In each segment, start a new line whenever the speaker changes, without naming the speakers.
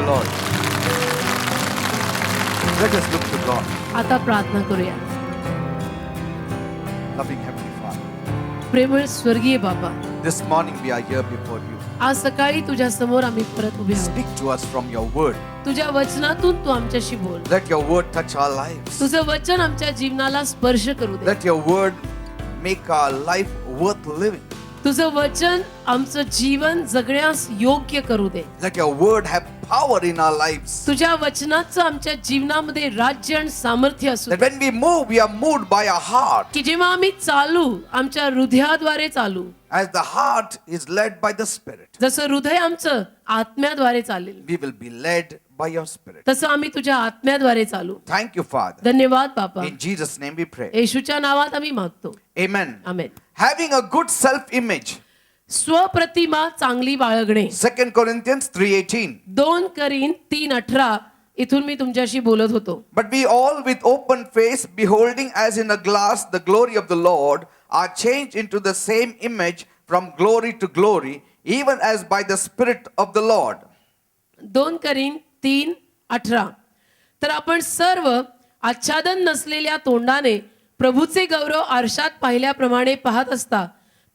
Lord. Let us look to God.
आता प्रार्थना करूया.
Loving Heavenly Father,
प्रेमळ स्वर्गीय बाबा,
this morning we are here before you.
आज सकाळी तुझ्या समोर आम्ही परत उभे आहोत.
Speak to us from your word.
तुझ्या वचनातून तू आमच्याशी बोल.
Let your word touch our lives.
तुझं वचन आमच्या जीवनाला स्पर्श करू दे.
Let your word make our life worth living.
तुझं वचन आमचं जीवन जगण्यास योग्य करू दे.
Let your word have power in our lives.
तुझ्या वचनाचं आमच्या जीवनामध्ये राज्य आणि सामर्थ्य असू
That
they.
when we move, we are moved by our heart.
की जेव्हा आम्ही चालू आमच्या हृदयाद्वारे चालू,
As the heart is led by the Spirit,
जसं हृदय आमचं आत्म्याद्वारे चालेल,
we will be led by your Spirit.
तसं आम्ही तुझ्या आत्म्याद्वारे चालू.
Thank you, Father.
धन्यवाद बापा.
In Jesus' name we pray.
येशूच्या नावात आम्ही मागतो.
Amen.
Amen.
Having a good self-image.
स्वप्रतिमा चांगली बाळगणे.
2 Corinthians 3:18.
2 करीन 3:18 इथून मी तुमच्याशी बोलत होतो.
But we all with open face, beholding as in a glass the glory of the Lord, are changed into the same image from glory to glory, even as by the Spirit of the Lord.
2 करीन 3:18 तर आपण सर्व आच्छादन नसलेल्या तोंडाने प्रभूचे गौरव आरशात पाहिल्याप्रमाणे पाहत असता,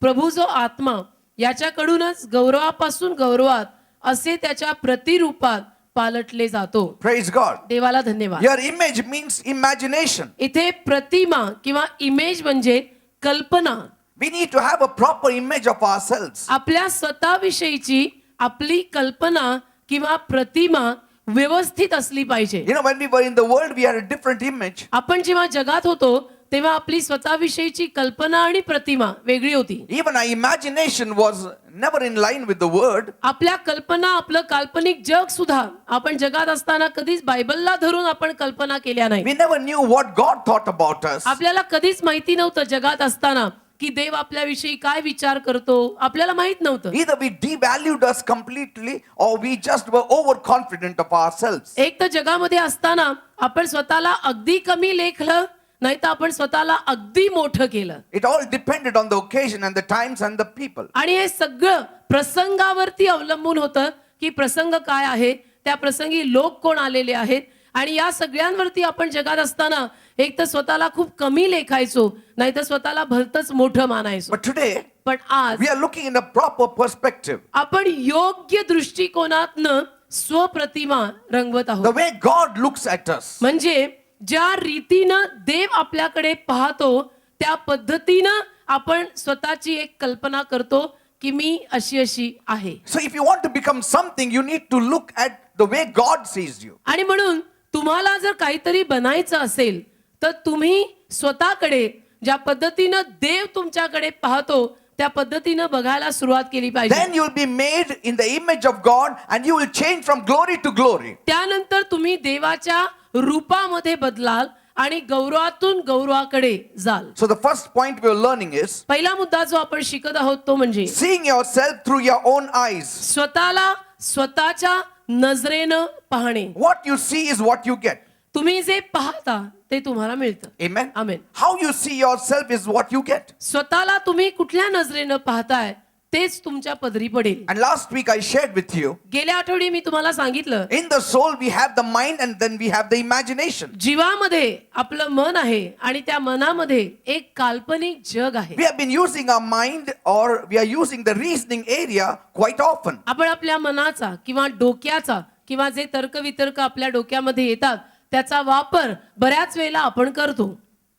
प्रभू जो आत्मा याच्याकडूनच गौरवापासून गौरवात असे त्याच्या प्रतिरूपात पालटले जातो.
Praise God.
देवाला धन्यवाद.
Your image means imagination.
इथे प्रतिमा किंवा इमेज म्हणजे कल्पना.
We need to have a proper image of ourselves.
आपल्या स्वतःविषयीची आपली कल्पना किंवा प्रतिमा व्यवस्थित असली पाहिजे.
You know, when we were in the world, we had a different image.
आपण जेव्हा जगात होतो तेव्हा आपली स्वतःविषयीची कल्पना आणि प्रतिमा वेगळी होती.
Even our imagination was never in line with the word.
आपल्या कल्पना, आपलं काल्पनिक जग सुद्धा आपण जगात असताना कधीच बायबलला धरून आपण कल्पना केल्या नाही.
We never knew what God thought about us.
आपल्याला कधीच माहिती नव्हतं जगात असताना की देव आपल्याविषयी काय विचार करतो, आपल्याला माहित नव्हतं.
Either we devalued us completely or we just were overconfident of ourselves.
एक तर जगामध्ये असताना आपण स्वतःला अगदी कमी लेखलं, नाही तर आपण स्वतःला अगदी मोठं केलं.
It all depended on the occasion and the times and the people.
आणि हे सगळं प्रसंगावरती अवलंबून होतं की प्रसंग काय आहे, त्या प्रसंगी लोक कोण आलेले आहेत, आणि या सगळ्यांवरती आपण जगात असताना एक तर स्वतःला खूप कमी लेखायचो, नाही तर स्वतःला भलतच मोठं मानायचो.
But today,
पण आज
we are looking in a proper perspective.
आपण योग्य दृष्टिकोनातनं स्वप्रतिमा रंगवत
The
आहोत.
way God looks at us.
म्हणजे ज्या रीतीनं देव आपल्याकडे पाहतो त्या पद्धतीनं आपण स्वतःची एक कल्पना करतो की मी अशी अशी आहे.
So if you want to become something, you need to look at the way God sees you.
आणि म्हणून तुम्हाला जर काहीतरी बनायचं असेल तर तुम्ही स्वतःकडे ज्या पद्धतीनं देव तुमच्याकडे पाहतो त्या पद्धतीनं बघायला सुरुवात केली पाहिजे.
Then you will be made in the image of God and you will change from glory to glory.
त्यानंतर तुम्ही देवाच्या रूपामध्ये बदलाल आणि गौरवातून गौरवाकडे जाल.
So the first point we are learning is
पहिला मुद्दा जो आपण शिकत आहोत तो म्हणजे
seeing yourself through your own eyes.
स्वतःला स्वतःच्या नजरेनं पाहणे.
What you see is what you get.
तुम्ही जे पाहता ते तुम्हाला मिळतं.
Amen.
Amen.
How you see yourself is what you get.
स्वतःला तुम्ही कुठल्या नजरेनं पाहताय तेच तुमच्या पदरी पडेल.
And last week I shared with you,
गेल्या आठवडी मी तुम्हाला सांगितलं
in the soul we have the mind and then we have the imagination.
जीवामध्ये आपलं मन आहे आणि त्या मनामध्ये एक काल्पनिक जग आहे.
We have been using our mind or we are using the reasoning area quite often.
आपण आपल्या मनाचा किंवा डोक्याचा किंवा जे तर्कवितर्क आपल्या डोक्यामध्ये येतात त्याचा वापर बऱ्याच वेळेला आपण करतो.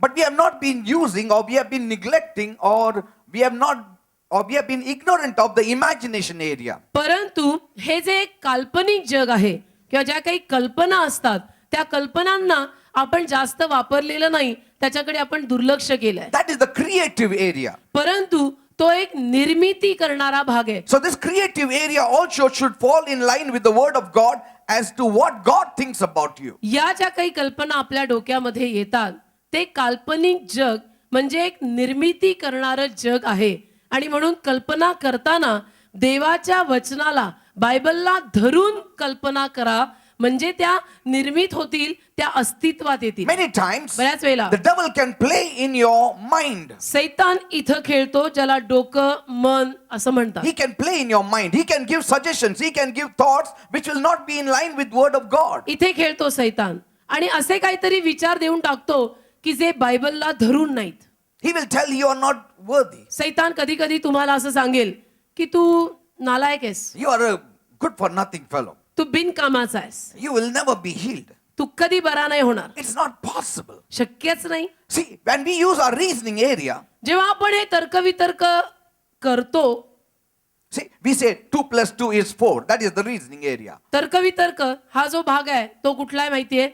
But we have not been using or we have been neglecting or we have been ignorant of the imagination area.
परंतु हे जे एक काल्पनिक जग आहे किंवा ज्या काही कल्पना असतात त्या कल्पनांना आपण जास्त वापरलेलं नाही, त्याच्याकडे आपण दुर्लक्ष केलंय.
That is the creative area.
परंतु तो एक निर्मिती करणारा भाग आहे.
So this creative area also should fall in line with the word of God as to what God thinks about you.
या ज्या काही कल्पना आपल्या डोक्यामध्ये येतात ते काल्पनिक जग म्हणजे एक निर्मिती करणारं जग आहे. आणि म्हणून कल्पना करताना देवाच्या वचनाला बायबलला धरून कल्पना करा, म्हणजे त्या निर्मित होतील, त्या अस्तित्वात येतील.
Many times,
बऱ्याच वेळेला
the devil can play in your mind.
सैतान इथं खेळतो, ज्याला डोकं मन असं म्हणतात.
He can play in your mind. He can give suggestions. He can give thoughts which will not be in line with word of God.
इथे खेळतो सैतान आणि असे काहीतरी विचार देऊन टाकतो की जे बायबलला धरून नाहीत.
He will tell you are not worthy.
सैतान कधी कधी तुम्हाला असं सांगेल की तू नालायक आहेस,
You are a good for nothing fellow.
तू बिनकामाचा आहेस,
You will never be healed.
तू कधी बरा नाही होणार,
It's not possible.
शक्यच नाही.
See, when we use our reasoning area,
जेव्हा आपण हे तर्कवितर्क करतो,
see, we say 2 plus 2 is 4. That is the reasoning area.
तर्कवितर्क हा जो भाग आहे तो कुठला आहे माहितीये?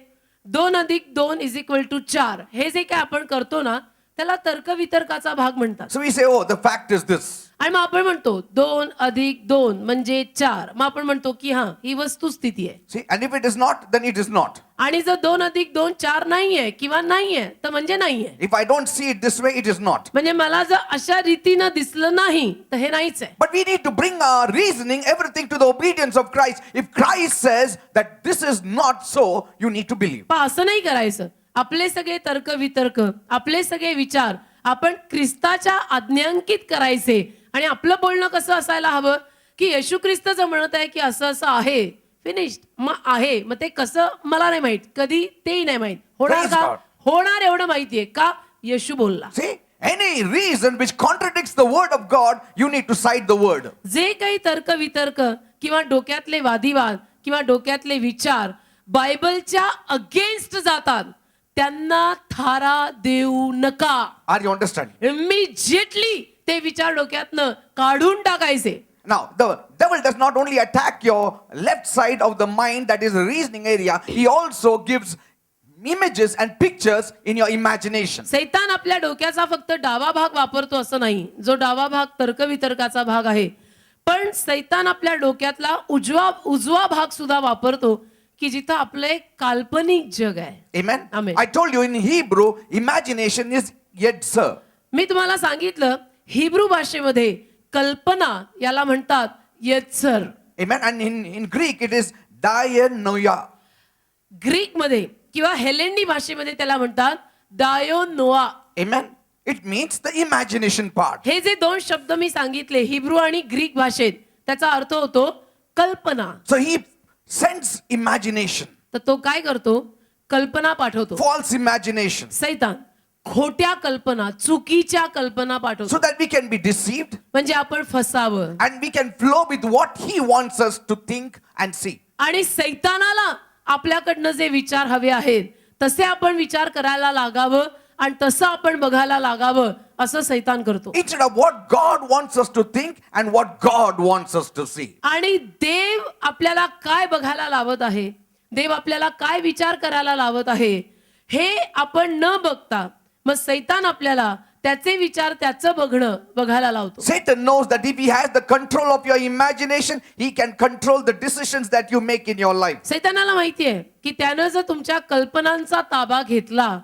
2 अधिक 2 इज इक्वल टू 4. हे जे काय आपण करतो ना त्याला तर्कवितर्काचा भाग म्हणतात.
So we say, oh, the fact is this.
आणि मग आपण म्हणतो 2 अधिक 2 म्हणजे 4. मग आपण म्हणतो की हा ही वस्तुस्थिती आहे.
See, and if it is not, then it is not.
आणि जर 2 अधिक 2 4 नाहीये किंवा नाहीये तर म्हणजे नाहीये.
If I don't see it this way, it is not.
म्हणजे मला जर अशा रीतीनं दिसलं नाही तर हे नाहीच आहे.
But we need to bring our reasoning, everything to the obedience of Christ. If Christ says that this is not so, you need to believe.
पण असं नाही करायचं. आपले सगळे तर्कवितर्क, आपले सगळे विचार आपण ख्रिस्ताच्या आज्ञांकित करायचे. आणि आपलं बोलणं कसं असायला हवं की येशू ख्रिस्त जर म्हणत आहे की असं असं आहे, फिनिश्ड, मग आहे, मग ते कसं मला नाही माहित, कधी तेही नाही माहित, होणार
Praise
का?
God.
होणार एवढं माहितीये का? येशू बोलला.
See, any reason which contradicts the word of God, you need to cite the word.
जे काही तर्कवितर्क किंवा डोक्यातले वादिवाद किंवा डोक्यातले विचार बायबलच्या अगेन्स्ट जातात त्यांना थारा देऊ नका.
Are you understanding?
इमिजिएटली ते विचार डोक्यातनं काढून टाकायचे.
Now, the devil does not only attack your left side of the mind, that is the reasoning area, he also gives images and pictures in your imagination.
सैतान आपल्या डोक्याचा फक्त डावा भाग वापरतो असं नाही, जो डावा भाग तर्कवितर्काचा भाग आहे, पण सैतान आपल्या डोक्यातला उजवा भाग सुद्धा वापरतो की जिथं आपलं एक काल्पनिक जग आहे.
Amen?
Amen.
I told you in Hebrew, imagination is yetzer.
मी तुम्हाला सांगितलं हिब्रू भाषेमध्ये कल्पना याला म्हणतात येत्सर.
Amen? And in Greek, it is dianoia.
Greek मध्ये किंवा हेलेंडी भाषेमध्ये त्याला म्हणतात डायोनोआ.
Amen? It means the imagination part.
हे जे 2 शब्द मी सांगितले हिब्रू आणि ग्रीक भाषेत त्याचा अर्थ होतो कल्पना.
So he sends imagination,
तर तो काय करतो? कल्पना पाठवतो.
false imagination,
सैतान खोट्या कल्पना, चुकीच्या कल्पना पाठवतो,
so that we can be deceived
म्हणजे आपण फसावं.
and we can flow with what he wants us to think and see.
आणि सैतानाला आपल्याकडनं जे विचार हवे आहेत तसे आपण विचार करायला लागावं आणि तसं आपण बघायला लागावं असं सैतान करतो.
Instead of what God wants us to think and what God wants us to see.
आणि देव आपल्याला काय बघायला लावत आहे, देव आपल्याला काय विचार करायला लावत आहे हे आपण न बघता मग सैतान आपल्याला त्याचे विचार त्याचं बघणं बघायला लावतो.
Satan knows that if he has the control of your imagination, he can control the decisions that you make in your life.
सैतानाला माहिती आहे की त्यानं जर तुमच्या कल्पनांचा ताबा घेतला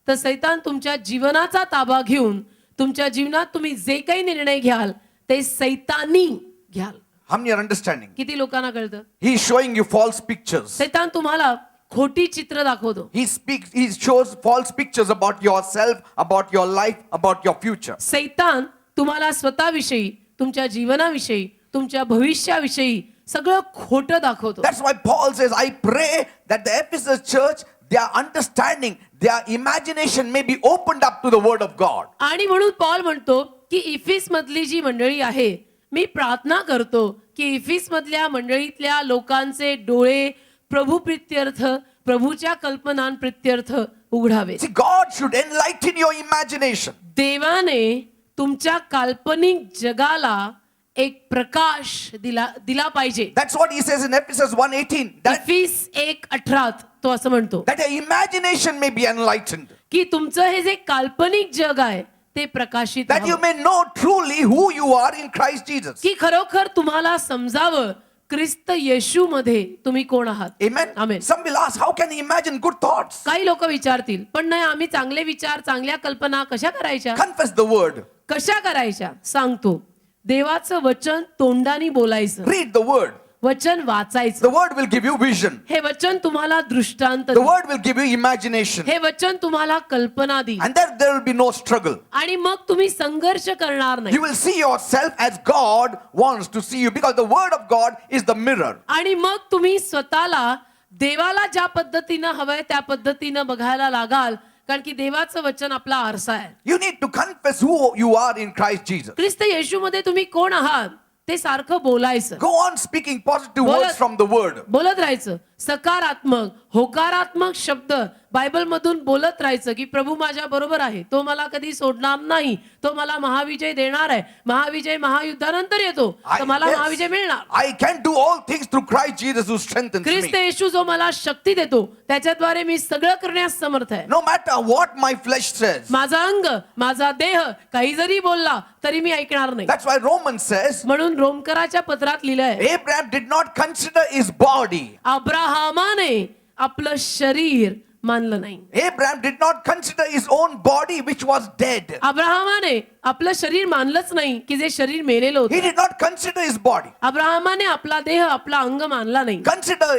तर सैतान तुमच्या जीवनाचा ताबा घेऊन तुमच्या जीवनात तुम्ही जे काही निर्णय घ्याल ते सैतानी घ्याल.
How many are understanding?
किती लोकांना कळतं?
He is showing you false pictures.
सैतान तुम्हाला खोटी चित्र दाखवतो.
He shows false pictures about yourself, about your life, about your future.
सैतान तुम्हाला स्वतःविषयी, तुमच्या जीवनाविषयी, तुमच्या भविष्याविषयी सगळं खोटं दाखवतो.
That's why Paul says, I pray that the Ephesus church, their understanding, their imagination may be opened up to the word of God.
आणि म्हणून पॉल म्हणतो की इफिस मधली जी मंडळी आहे, मी प्रार्थना करतो की इफिस मधल्या मंडळीतल्या लोकांचे डोळे प्रभू प्रित्यर्थ, प्रभूच्या कल्पनांप्रित्यर्थ उघडावे.
See, God should enlighten your imagination.
देवाने तुमच्या काल्पनिक जगाला एक प्रकाश दिला पाहिजे.
That's what he says in Ephesus 1:18.
इफिस 1:18 तो असं म्हणतो
That your imagination may be enlightened.
की तुमचं हे जे काल्पनिक जग आहे ते प्रकाशित
That you
व्हावं.
may know truly who you are in Christ Jesus.
की खरोखर तुम्हाला समजावं ख्रिस्त येशू मध्ये तुम्ही कोण आहात.
Amen.
Amen.
Some will ask, how can he imagine good thoughts?
काही लोक विचारतील पण नाही आम्ही चांगले विचार, चांगल्या कल्पना कशा करायच्या?
Confess the word.
कशा करायच्या? सांगतो. देवाचं वचन तोंडाने बोलायचं,
Read the word.
वचन वाचायचं.
The word will give you vision.
हे वचन तुम्हाला दृष्टांत
The
देईल.
word will give you imagination.
हे वचन तुम्हाला कल्पना देईल.
And there will be no struggle.
आणि मग तुम्ही संघर्ष करणार नाही.
You will see yourself as God wants to see you, because the word of God is the mirror.
आणि मग तुम्ही स्वतःला देवाला ज्या पद्धतीनं हवंय त्या पद्धतीनं बघायला लागाल, कारण की देवाचं वचन आपला आरसा आहे.
You need to confess who you are in Christ Jesus.
ख्रिस्त येशूमध्ये तुम्ही कोण आहात ते सारखं बोलायचं.
Go on speaking positive
बोलत-
words from the word.
बोलत राहायचं. सकारात्मक होकारात्मक शब्द बायबल मधून बोलत राहायचं की प्रभू माझ्या बरोबर आहे, तो मला कधी सोडणार नाही, तो मला महाविजय देणार आहे, महाविजय महायुद्धानंतर येतो तर मला
Yes,
महाविजय मिळणार.
I can do all things through Christ Jesus who strengthens
Christ
me.
येशू जो मला शक्ती देतो त्याच्याद्वारे मी सगळं करण्यास समर्थ आहे.
No matter what my flesh says.
माझा अंग माझा देह काही जरी बोलला तरी मी ऐकणार नाही.
That's why Romans says
म्हणून रोमकराच्या पत्रात लिहिलंय,
Abraham did not consider his body.
अब्राहामाने आपलं शरीर मानलं नाही.
Abraham did not consider his own body which was dead.
अब्राहामाने आपलं शरीर मानलंच नाही की जे शरीर मेलेलं
He
होतं.
did not consider his body.
अब्राहामाने आपला देह आपला अंग मानला नाही.
Consider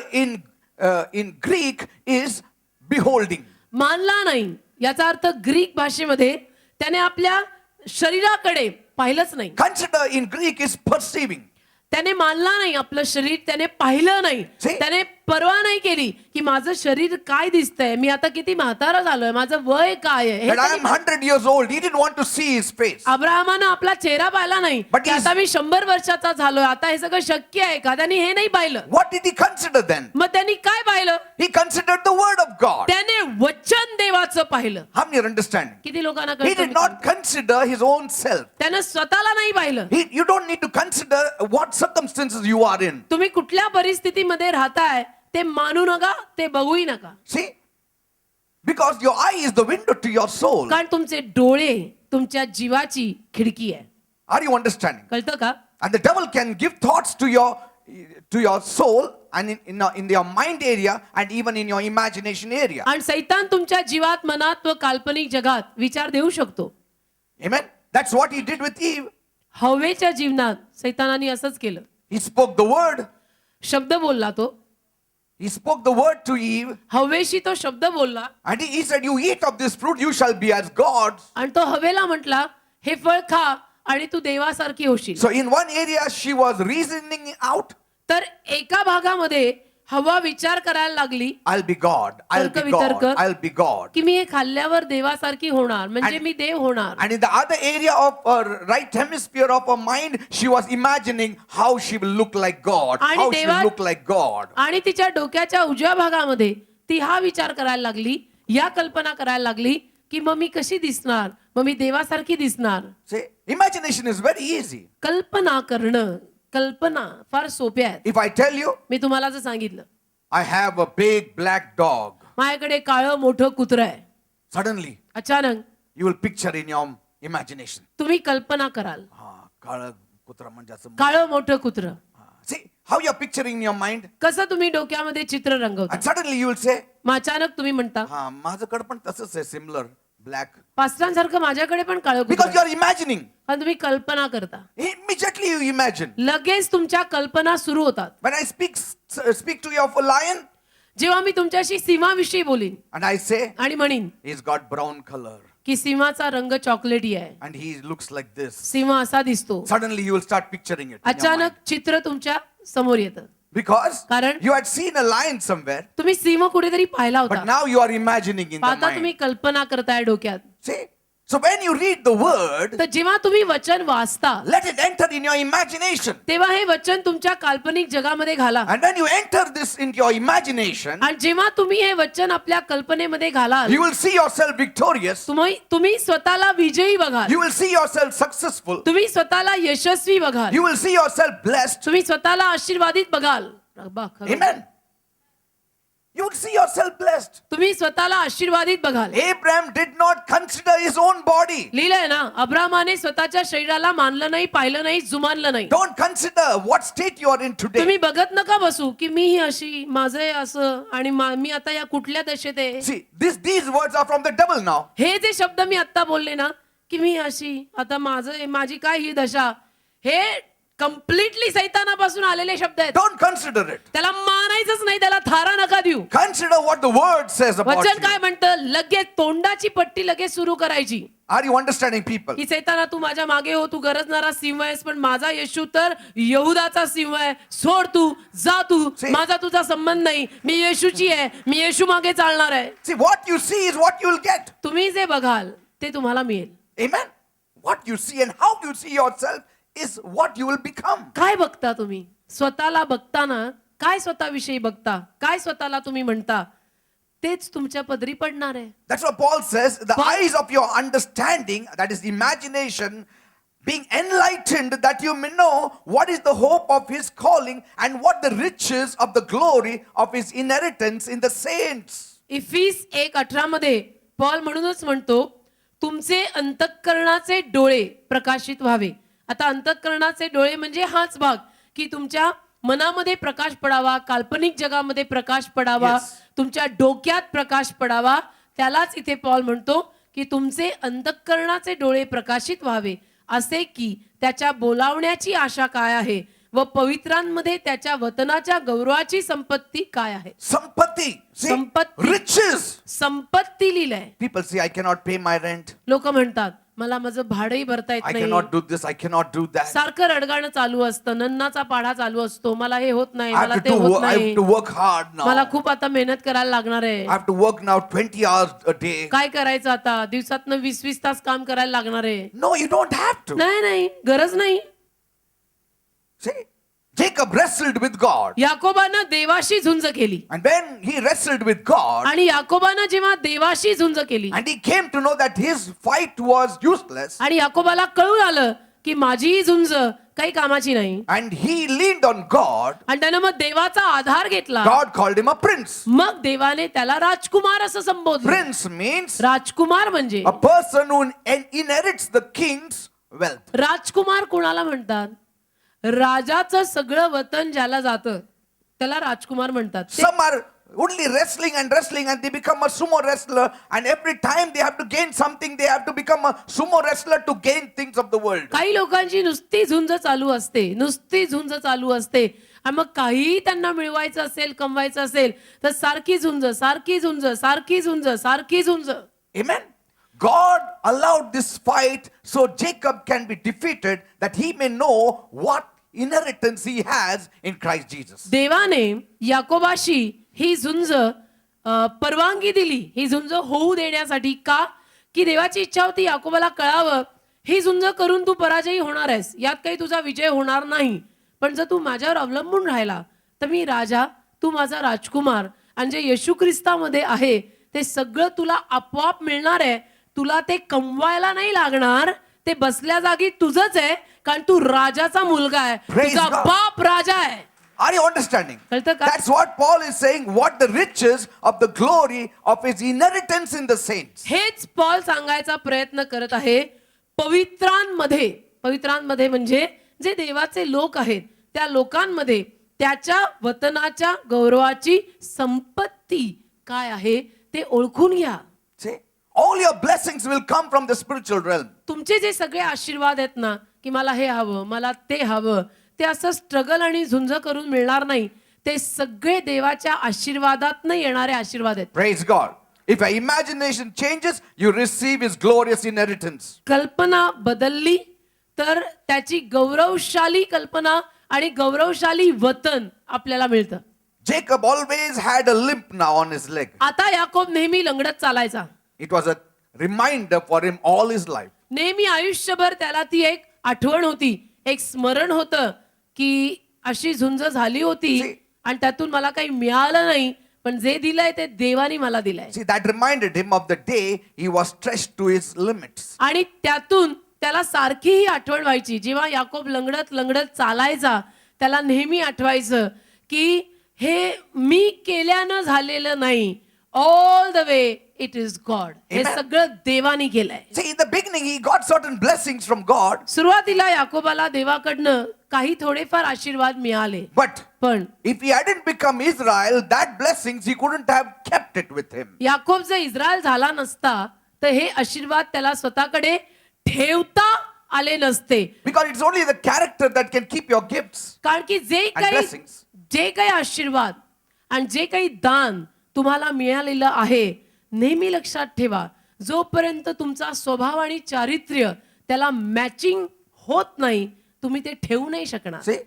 in Greek is beholding.
मानला नाही याचा अर्थ ग्रीक भाषेमध्ये त्याने आपल्या शरीराकडे पाहिलंच नाही.
Consider in Greek is perceiving.
त्याने मानला नाही आपलं शरीर, त्याने पाहिलं नाही,
See?
त्याने पर्वा नाही केली की माझं शरीर काय दिसतंय, मी आता किती म्हातारा झालोय, माझं वय काय आहे. हे
That I
त्याने
am 100 years old. He didn't want to see his face.
अब्राहमानं आपला चेहरा पाहिला नाही
But
की
he's-
आता मी 100 वर्षाचा झालोय, आता हे सगळं शक्य आहे का, त्यांनी हे नाही पाहिलं.
What did he consider then?
मग त्यांनी काय पाहिलं?
He considered the word of God.
त्याने वचन देवाचं पाहिलं.
How many are understanding?
किती लोकांना
He did
कळतं?
not consider his own self.
त्यानं स्वतःला नाही पाहिलं.
You don't need to consider what circumstances you are in.
तुम्ही कुठल्या परिस्थितीमध्ये राहताय ते मानू नका, ते बघूही नका.
See? Because your eye is the window to your soul.
कारण तुमचे डोळे तुमच्या जीवाची खिडकी आहे.
Are you understanding?
कळतं का?
And the devil can give thoughts to your soul and in your mind area and even in your imagination area.
आणि सैतान तुमच्या जीवात मनात व काल्पनिक जगात विचार देऊ शकतो.
Amen? That's what he did with Eve.
हवेच्या जीवनात सैतानाने असंच केलं.
He spoke the word.
शब्द बोलला तो.
He spoke the word to Eve.
हवेशी तो शब्द बोलला
And he said, you eat of this fruit, you shall be as gods.
आणि तो हवेला म्हटला, हे फळ खा आणि तू देवासारखी होशील.
So in one area she was reasoning out,
तर एका भागामध्ये हवा विचार करायला लागली
I'll be God, I'll be God, I'll be God.
की मी हे खाल्ल्यावर देवासारखी होणार, म्हणजे
And-
मी देव होणार.
And in the other area of her right hemisphere of her mind, she was imagining how she will look like God,
आणि
how she will
देवा-
look like God.
आणि तिच्या डोक्याच्या उजव्या भागामध्ये ती हा विचार करायला लागली, या कल्पना करायला लागली की मग मी कशी दिसणार, मग मी देवासारखी दिसणार.
See, imagination is very easy.
कल्पना करणं, कल्पना फार सोप्या आहेत.
If I tell you,
मी तुम्हाला जर सांगितलं
I have a big black dog,
माझ्याकडे काळं मोठं कुत्रं आहे,
suddenly
अचानक
you will picture in your imagination.
तुम्ही कल्पना कराल,
काळं कुत्रा म्हणजे असं.
काळं मोठं कुत्रं.
See how you are picturing in your mind,
कसं तुम्ही डोक्यामध्ये चित्र रंगवता.
and suddenly you will say,
मग अचानक तुम्ही म्हणता
माझ्याकडे पण तसंच आहे, similar black.
पास्टरांसारखं माझ्याकडे पण काळं कुत्रं
Because you
आहे.
are imagining.
कारण तुम्ही कल्पना करता,
Immediately you imagine.
लगेच तुमच्या कल्पना सुरू होतात.
When I speak to you of a lion,
जेव्हा मी तुमच्याशी सिंहाविषयी बोलीन
and I say,
आणि म्हणीन
he's got brown color,
की सिंहाचा रंग चॉकलेटी आहे,
and he looks like this.
सिंह असा दिसतो,
Suddenly you will start picturing it. in your mind.
अचानक चित्र तुमच्या समोर येतं.
Because
कारण-
you had seen a lion somewhere,
तुम्ही सिंह कुठेतरी पाहिला
but
होता,
now you are imagining in the
आता तुम्ही
mind.
कल्पना करताय डोक्यात.
See? So when you read the word,
तर जेव्हा तुम्ही वचन वाचता
let it enter in your imagination.
तेव्हा हे वचन तुमच्या काल्पनिक जगामध्ये घाला.
And when you enter this into your imagination,
आणि जेव्हा तुम्ही हे वचन आपल्या कल्पनेमध्ये घालाल,
you will see yourself victorious.
तुम्ही स्वतःला विजयी बघाल,
You will see yourself successful.
तुम्ही स्वतःला यशस्वी बघाल,
You will see yourself blessed.
तुम्ही स्वतःला आशीर्वादित बघाल.
Amen. You will see yourself blessed.
तुम्ही स्वतःला आशीर्वादित बघाल.
Abraham did not consider his own body.
लिहिलंय ना, अब्राहमाने स्वतःच्या शरीराला मानलं नाही, पाहिलं नाही, जुमानलं नाही.
Don't consider what state you are in today.
तुम्ही बघत नका बसू की मी ही अशी, माझं हे असं आणि मी आता या कुठल्या दशेत आहे.
See, these words are from the devil now.
हे जे शब्द मी आता बोलले ना की मी अशी, आता माझी काय ही दशा, हे कम्प्लिटली सैतानापासून आलेले शब्द आहेत.
Don't consider it.
त्याला मानायचंच नाही, त्याला थारा नका देऊ.
Consider what the word says about
वचन
you.
काय म्हणतं? लगेच तोंडाची पट्टी लगेच सुरू करायची.
Are you understanding, people?
की सैताना तू माझ्या मागे हो, तू गरजणारा सिंह आहेस, पण माझा येशू तर यहुदाचा सिंह आहे. सोड तू, जा तू,
See.
माझा तुझा संबंध नाही. मी येशूची आहे, मी येशू मागे चालणार आहे.
See, what you see is what you will get.
तुम्ही जे बघाल ते तुम्हाला मिळेल.
Amen. What you see and how you see yourself is what you will become.
काय बघता तुम्ही? स्वतःला बघताना काय स्वतःविषयी बघता, काय स्वतःला तुम्ही म्हणता, तेच तुमच्या पदरी पडणार आहे.
That's what Paul says. The
Paul-
eyes of your understanding, that is imagination, being enlightened, that you may know what is the hope of his calling and what the riches of the glory of his inheritance in the saints.
इफिस 1:18 मध्ये Paul म्हणूनच म्हणतो, तुमचे अंतःकरणाचे डोळे प्रकाशित व्हावे. आता अंतःकरणाचे डोळे म्हणजे हाच भाग की तुमच्या मनामध्ये प्रकाश पडावा, काल्पनिक जगामध्ये प्रकाश पडावा,
Yes.
तुमच्या डोक्यात प्रकाश पडावा. त्यालाच इथे पॉल म्हणतो की तुमचे अंतःकरणाचे डोळे प्रकाशित व्हावे, असे की त्याच्या बोलावण्याची आशा काय आहे व पवित्रांमध्ये त्याच्या वतनाच्या गौरवाची संपत्ती काय आहे.
Sampatti. See,
Sampatti.
riches.
संपत्ती लिहिलंय.
People say, I cannot pay my rent.
लोक म्हणतात मला माझं भाडंही भरता येत
I
नाही,
cannot do this. I cannot do that.
सारखं रडगाणं चालू असतं, नन्नाचा पाढा चालू असतो, मला हे होत नाही,
I
मला
have
ते
to
होत
work, I
नाही,
have to work hard now.
मला खूप आता मेहनत करायला लागणार आहे.
I have to work now 20 hours a day.
काय करायचं आता? दिवसातनं 20-20 तास काम करायला लागणार आहे.
No, you don't have to.
नाही नाही, गरज नाही.
See, Jacob wrestled with God.
याकोबानं देवाशी झुंज केली
And when he wrestled with God,
आणि याकोबानं जेव्हा देवाशी झुंज केली
and he came to know that his fight was useless,
आणि याकोबाला कळून आलं की माझी ही झुंज काही कामाची नाही,
and he leaned on God,
आणि त्यानं मग देवाचा आधार घेतला.
God called him a prince.
मग देवाने त्याला राजकुमार असं संबोधलं.
Prince means
राजकुमार म्हणजे
a person who inherits the king's wealth.
राजकुमार कोणाला म्हणतात? राजाचं सगळं वतन ज्याला जातं त्याला राजकुमार म्हणतात.
Some are only wrestling and they become a sumo wrestler, and every time they have to gain something, they have to become a sumo wrestler to gain things of the world.
काही लोकांची नुसती झुंज चालू असते, नुसती झुंज चालू असते, आणि मग काही त्यांना मिळवायचं असेल, कमवायचं असेल तर सारखी झुंज, सारखी झुंज, सारखी झुंज, सारखी झुंज.
Amen. God allowed this fight so Jacob can be defeated, that he may know what inheritance he has in Christ Jesus.
देवाने याकोबाशी ही झुंज परवानगी दिली, ही झुंज होऊ देण्यासाठी. का? की देवाची इच्छा होती याकोबाला कळावं, ही झुंज करून तू पराजयी होणार आहेस, यात काही तुझा विजय होणार नाही, पण जर तू माझ्यावर अवलंबून राहिला तर मी राजा, तू माझा राजकुमार, आणि जे येशू ख्रिस्तामध्ये आहे ते सगळं तुला आपोआप मिळणार आहे. तुला ते कमवायला नाही लागणार, ते बसल्या जागी तुझंच आहे, कारण तू राजाचा मुलगा आहे,
Praise
तुझा
God.
बाप राजा आहे.
Are you understanding?
कळतं का?
That's what Paul is saying, what the riches of the glory of his inheritance in the saints.
हेच पॉल सांगायचा प्रयत्न करत आहे. पवित्रांमध्ये, पवित्रांमध्ये म्हणजे जे देवाचे लोक आहेत त्या लोकांमध्ये त्याच्या वतनाच्या गौरवाची संपत्ती काय आहे ते ओळखून घ्या.
See, all your blessings will come from the spiritual realm.
तुमचे जे सगळे आशीर्वाद आहेत ना, की मला हे हवं, मला ते हवं, ते असं स्ट्रगल आणि झुंज करून मिळणार नाही. ते सगळे देवाच्या आशीर्वादातनं येणारे आशीर्वाद आहेत.
Praise God. If your imagination changes, you receive his glorious inheritance.
कल्पना बदलली तर त्याची गौरवशाली कल्पना आणि गौरवशाली वतन आपल्याला मिळतं.
Jacob always had a limp now on his leg.
आता याकोब नेहमी लंगडत चालायचा.
It was a reminder for him all his life.
नेहमी आयुष्यभर त्याला ती एक आठवण होती, एक स्मरण होतं की अशी झुंज झाली होती आणि त्यातून मला काही मिळालं नाही, पण जे दिलंय ते देवाने मला दिलंय.
See, that reminded him of the day he was stretched to his limits.
आणि त्यातून त्याला सारखी ही आठवण व्हायची. जेव्हा याकोब लंगडत लंगडत चालायचा त्याला नेहमी आठवायचं की हे मी केल्यानं झालेलं नाही, all the way it is God. हे
Amen.
सगळं देवाने केलंय.
See, in the beginning, he got certain blessings from God,
सुरुवातीला याकोबाला देवाकडनं काही थोडेफार आशीर्वाद मिळाले,
but
पण
if he hadn't become Israel, that blessings he couldn't have kept it with him.
Yakob जर इस्रायल झाला नसता तर हे आशीर्वाद त्याला स्वतःकडे ठेवता आले नसते.
Because it's only the character that can keep your gifts
कारण की
and blessings.
जे काही आशीर्वाद आणि जे काही दान तुम्हाला मिळालेलं आहे, नेहमी लक्षात ठेवा, जोपर्यंत तुमचा स्वभाव आणि चारित्र्य त्याला मॅचिंग होत नाही, तुम्ही ते ठेवू नाही शकणार.
See?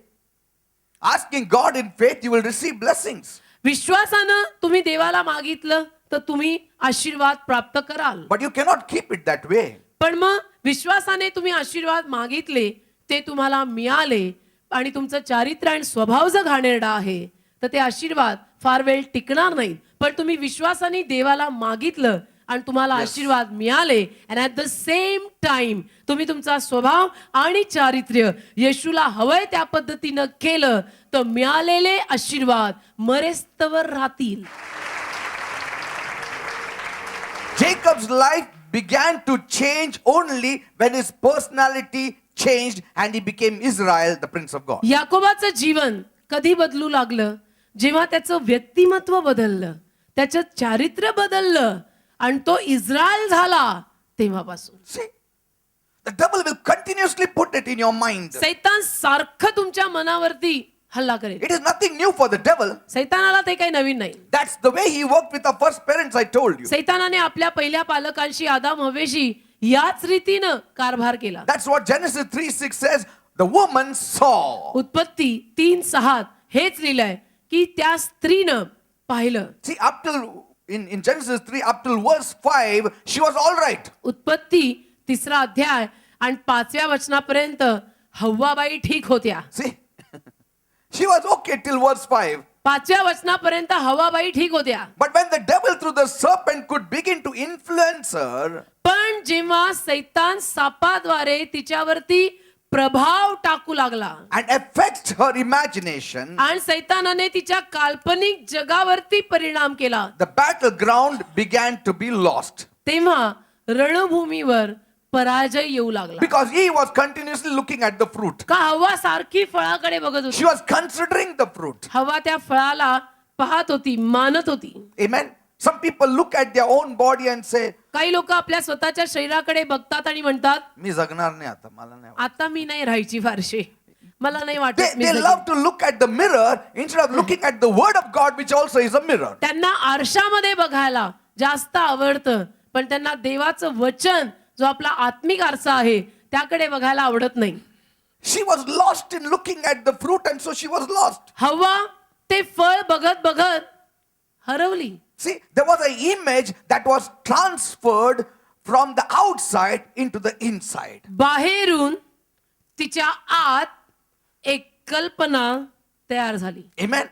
Asking God in faith, you will receive blessings.
विश्वासानं तुम्ही देवाला मागितलं तर तुम्ही आशीर्वाद प्राप्त कराल.
But you cannot keep it that way.
पण मग विश्वासाने तुम्ही आशीर्वाद मागितले, ते तुम्हाला मिळाले आणि तुमचं चारित्र्य आणि स्वभाव जर घाणेरडा आहे, तर ते आशीर्वाद फार वेळ टिकणार नाहीत. पण तुम्ही विश्वासाने देवाला मागितलं आणि तुम्हाला आशीर्वाद मिळाले, and at the same time तुम्ही तुमचा स्वभाव आणि चारित्र्य येशूला हवंय त्या पद्धतीनं केलं, तर मिळालेले आशीर्वाद मरेस्तवर राहतील.
Jacob's life began to change only when his personality changed and he became Israel, the Prince of God.
याकोबाचं जीवन कधी बदलू लागलं? जेव्हा त्याचं व्यक्तिमत्व बदललं, त्याचं चारित्र्य बदललं आणि तो इस्रायल झाला, तेव्हापासून.
See, the devil will continuously put it in your mind.
सैतान सारखं तुमच्या मनावरती हल्ला करेल.
It is nothing new for the devil.
सैतानाला ते काही नवीन नाही.
That's the way he worked with our first parents, I told you.
सैतानाने आपल्या पहिल्या पालकांशी, आदाम हवेशी याच रीतीनं कारभार केला.
That's what Genesis 3:6 says. The woman saw.
उत्पत्ती 3:6 हेच लिहिलंय की त्या स्त्रीनं पाहिलं.
See, up till in Genesis 3, up till verse 5, she was all right.
उत्पत्ती 3रा अध्याय आणि 5व्या वचनापर्यंत हव्वाबाई ठीक होत्या.
See, she was okay till verse 5.
5व्या वचनापर्यंत हव्वाबाई ठीक होत्या.
But when the devil through the serpent could begin to influence her,
पण जेव्हा सैतान सापाद्वारे तिच्यावरती प्रभाव टाकू लागला
and affect her imagination,
आणि सैतानाने तिच्या काल्पनिक जगावरती परिणाम केला,
the battleground began to be lost.
तेव्हा रणभूमीवर पराजय येऊ लागला.
Because he was continuously looking at the fruit.
का हवा सारखी फळाकडे बघत
She
होती.
was considering the fruit.
हवा त्या फळाला पाहत होती, मानत होती.
Amen. Some people look at their own body and say,
काही लोक आपल्या स्वतःच्या शरीराकडे बघतात आणि म्हणतात,
मी जगणार नाही आता, मला नाही.
आता मी नाही राहायची फारशी, मला नाही वाटत मी
They
जगेन.
love to look at the mirror instead of looking at the word of God, which also is a mirror.
त्यांना आरशामध्ये बघायला जास्त आवडतं, पण त्यांना देवाचं वचन जो आपला आत्मिक आरसा आहे त्याकडे बघायला आवडत नाही.
She was lost in looking at the fruit, and so she was lost.
हवा ते फळ बघत बघत हरवली.
See, there was an image that was transferred from the outside into the inside.
बाहेरून तिच्या आत एक कल्पना तयार झाली.
Amen.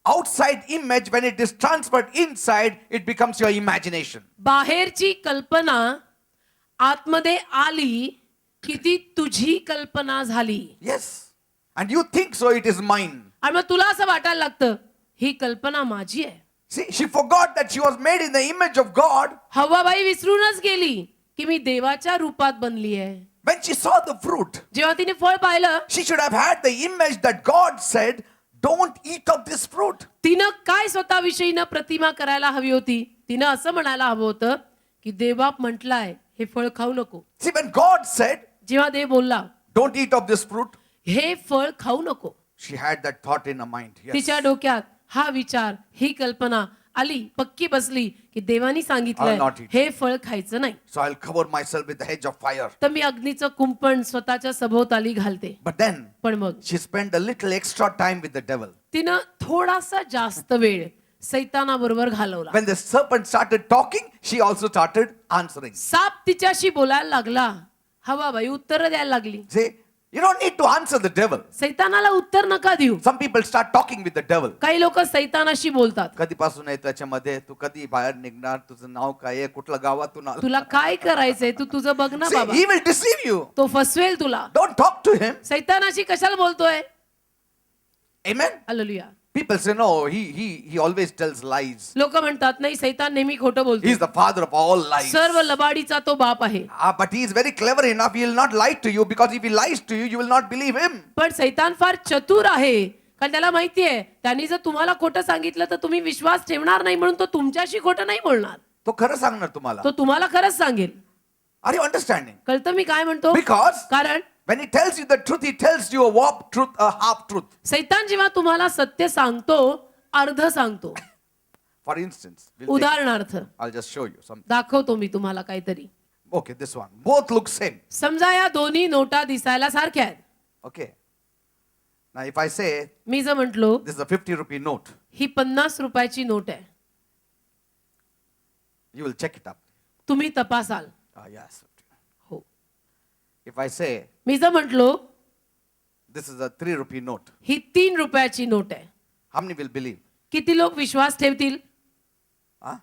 Outside image, when it is transferred inside, it becomes your imagination.
बाहेरची कल्पना आतमध्ये आली की ती तुझी कल्पना झाली.
Yes. And you think so, it is mine.
आणि मग तुला असं वाटायला लागतं, ही कल्पना माझी आहे.
See, she forgot that she was made in the image of God.
हव्वाबाई विसरूनच गेली की मी देवाच्या रूपात बनली आहे.
When she saw the fruit,
जेव्हा तिने फळ पाहिलं,
she should have had the image that God said, don't eat of this fruit.
तिनं काय स्वतःविषयीनं प्रतिमा करायला हवी होती? तिनं असं म्हणायला हवं होतं की देवबाप म्हटलाय हे फळ खाऊ नको.
See, when God said,
जेव्हा देव बोलला
don't eat of this fruit,
हे फळ खाऊ नको,
she had that thought in her mind. Yes.
तिच्या डोक्यात हा विचार, ही कल्पना आली, पक्की बसली की देवानी
I'll
सांगितलंय
not eat.
हे फळ खायचं नाही.
So I'll cover myself with the hedge of fire.
तर मी अग्नीचं कुंपण स्वतःच्या सभोवताली घालते.
But then
पण मग
she spent a little extra time with the devil.
तिनं थोडासा जास्त वेळ सैतानाबरोबर घालवला.
When the serpent started talking, she also started answering.
साप तिच्याशी बोलायला लागला, हवाबाई उत्तर द्यायला लागली.
See, you don't need to answer the devil.
सैतानाला उत्तर नका देऊ.
Some people start talking with the devil.
काही लोक सैतानाशी बोलतात.
कधीपासून आहे त्याच्यामध्ये, तू कधी बाहेर निघणार, तुझं नाव काय आहे, कुठल्या गावातून आला.
तुला काय करायचंय तू तुझं बघ ना
See,
बाबा.
he will deceive you.
तो फसवेल तुला.
Don't talk to him.
सैतानाशी कशाला बोलतोय?
Amen.
Hallelujah.
People say, no, he always tells lies.
लोक म्हणतात नाही, सैतान नेहमी खोटं
He
बोलतो.
is the father of all lies.
सर्व लबाडीचा तो बाप आहे.
But he is very clever enough. He will not lie to you, because if he lies to you, you will not believe him.
पण सैतान फार चतुर आहे, कारण त्याला माहितीये त्यांनी जर तुम्हाला खोटं सांगितलं तर तुम्ही विश्वास ठेवणार नाही, म्हणून तो तुमच्याशी खोटं नाही बोलणार.
तो खरं सांगणार तुम्हाला.
तो तुम्हाला खरंच सांगेल.
Are you understanding?
कळतं मी काय म्हणतो?
Because
कारण
when he tells you the truth, he tells you a warped truth, a half truth.
सैतान जेव्हा तुम्हाला सत्य सांगतो अर्ध सांगतो.
For instance, we'll take-
उदाहरणार्थ
I'll just show you something.
दाखवतो मी तुम्हाला काहीतरी.
Okay, this one. Both look same.
समजा या दोन्ही नोटा दिसायला सारख्या आहेत.
Okay. Now if I say
मी जर म्हटलो
this is a 50 rupee note,
ही 50 रुपयाची नोट आहे,
you will check it up.
तुम्ही तपासाल.
Yes.
हो.
If I say
मी जर म्हटलो
this is a 3 rupee note,
ही 3 रुपयाची नोट आहे,
how many will believe?
किती लोक विश्वास ठेवतील?
Huh?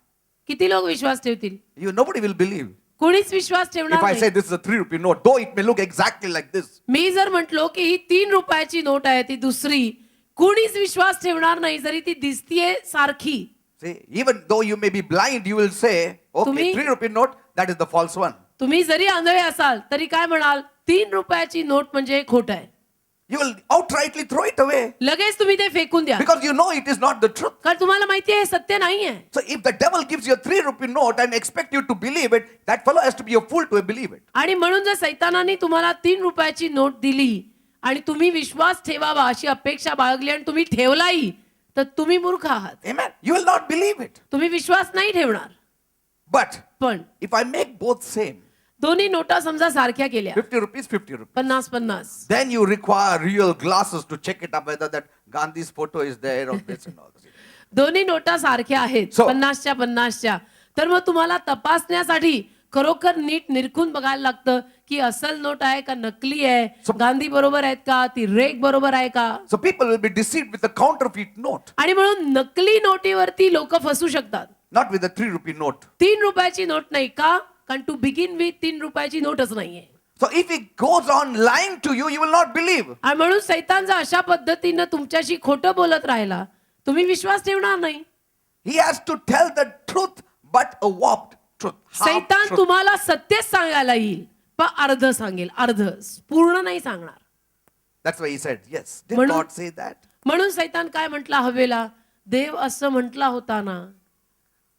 किती लोक विश्वास ठेवतील?
Nobody will believe.
कोणीच विश्वास
If
ठेवणार
I say
नाही.
this is a 3 rupee note, though it may look exactly like this.
मी जर म्हटलो की ही 3 रुपयाची नोट आहे, ती दुसरी, कोणीच विश्वास ठेवणार नाही जरी ती दिसतीये सारखी.
See, even though you may be blind, you will say, okay,
तुम्ही-
3 rupee note, that is the false one.
तुम्ही जरी आंधळे असाल तरी काय म्हणाल? 3 रुपयाची नोट म्हणजे खोट आहे.
You will outrightly throw it away
लगेच तुम्ही ते फेकून द्या,
because you know it is not the truth.
कारण तुम्हाला माहिती आहे हे सत्य नाही आहे.
So if the devil gives you a 3 rupee note and expect you to believe it, that fellow has to be a fool to believe it.
आणि म्हणून जर सैतानाने तुम्हाला 3 रुपयाची नोट दिली आणि तुम्ही विश्वास ठेवावा अशी अपेक्षा बाळगली आणि तुम्ही ठेवलाही, तर तुम्ही मूर्ख आहात.
Amen. You will not believe it.
तुम्ही विश्वास नाही ठेवणार.
But
पण
if I make both same,
दोन्ही नोटा समजा सारख्या केल्या,
50 rupees, 50 rupees,
50-50,
then you require real glasses to check it up whether that Gandhi's photo is there or this and all this.
दोन्ही नोटा सारख्या आहेत,
So-
50च्या 50च्या, तर मग तुम्हाला तपासण्यासाठी खरोखर नीट निरखून बघायला लागतं की असल नोट आहे का नकली आहे,
So-
गांधी बरोबर आहेत का, ती रेग बरोबर आहे का.
So people will be deceived with the counterfeit note,
आणि म्हणून नकली नोटीवरती लोक फसू शकतात.
not with the 3 rupee note.
3 रुपयाची नोट नाही का, कारण टू बिगिन विथ 3 रुपयाची नोटच नाहीये.
So if he goes on lying to you, you will not believe.
आणि म्हणून सैतान जर अशा पद्धतीनं तुमच्याशी खोटं बोलत राहिला, तुम्ही विश्वास ठेवणार नाही.
He has to tell the truth, but a warped truth. half
सैतान
truth.
तुम्हाला सत्यच सांगायला येईल, पण अर्ध सांगेल, अर्ध, पूर्ण नाही सांगणार.
That's why he said, yes. Did
म्हणून-
God say that?
म्हणून सैतान काय म्हटला हवेला? देव असं म्हटला होता ना.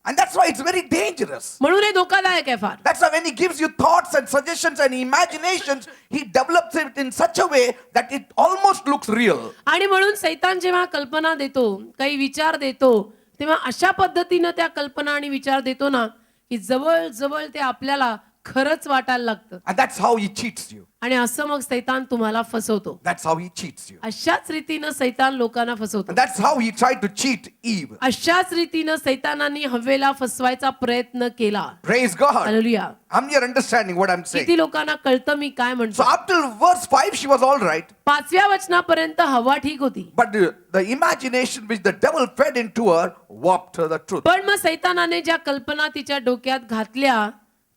And that's why it's very dangerous.
म्हणून हे धोकादायक आहे फार.
That's why when he gives you thoughts and suggestions and imaginations, he develops it in such a way that it almost looks real.
आणि म्हणून सैतान जेव्हा कल्पना देतो, काही विचार देतो, तेव्हा अशा पद्धतीनं त्या कल्पना आणि विचार देतो ना की जवळ जवळ ते आपल्याला खरंच वाटायला लागतं.
And that's how he cheats you.
आणि असं मग सैतान तुम्हाला फसवतो.
That's how he cheats you.
अशाच रीतीनं सैतान लोकांना फसवतो.
And that's how he tried to cheat Eve.
अशाच रीतीनं सैतानाने हव्वेला फसवायचा प्रयत्न केला.
Praise God.
Hallelujah.
I'm here understanding what I'm saying.
किती लोकांना कळतं मी काय
So
म्हणतो.
up till verse 5, she was all right.
5व्या वचनापर्यंत हवा ठीक होती.
But the imagination which the devil fed into her warped her the truth.
पण मग सैतानाने ज्या कल्पना तिच्या डोक्यात घातल्या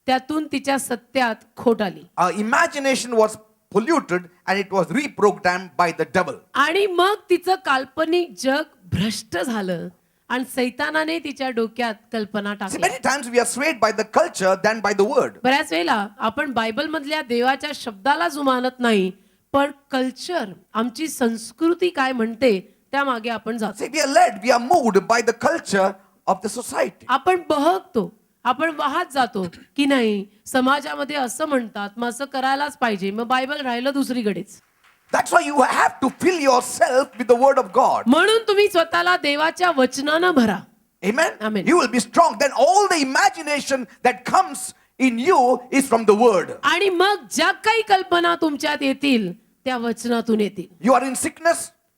त्यातून तिच्या सत्यात खोट आली.
Her imagination was polluted and it was reprogrammed by the devil.
आणि मग तिचं काल्पनिक जग भ्रष्ट झालं आणि सैतानाने तिच्या डोक्यात कल्पना
See,
टाकल्या.
many times we are swayed by the culture than by the word.
बऱ्याच वेळेला आपण बायबल मधल्या देवाच्या शब्दाला जुमानत नाही, पण कल्चर, आमची संस्कृती काय म्हणते त्यामागे आपण जातो.
See, we are led, we are moved by the culture of the society.
आपण बहकतो, आपण वाहत जातो की नाही समाजामध्ये असं म्हणतात, मग असं करायलाच पाहिजे, मग बायबल राहिलं दुसरीकडेच.
That's why you have to fill yourself with the word of God.
म्हणून तुम्ही स्वतःला देवाच्या वचनानं भरा.
Amen?
Amen.
You will be strong. Then all the imagination that comes in you is from the word.
आणि मग ज्या काही कल्पना तुमच्यात येतील त्या वचनातून येतील.
You are in sickness,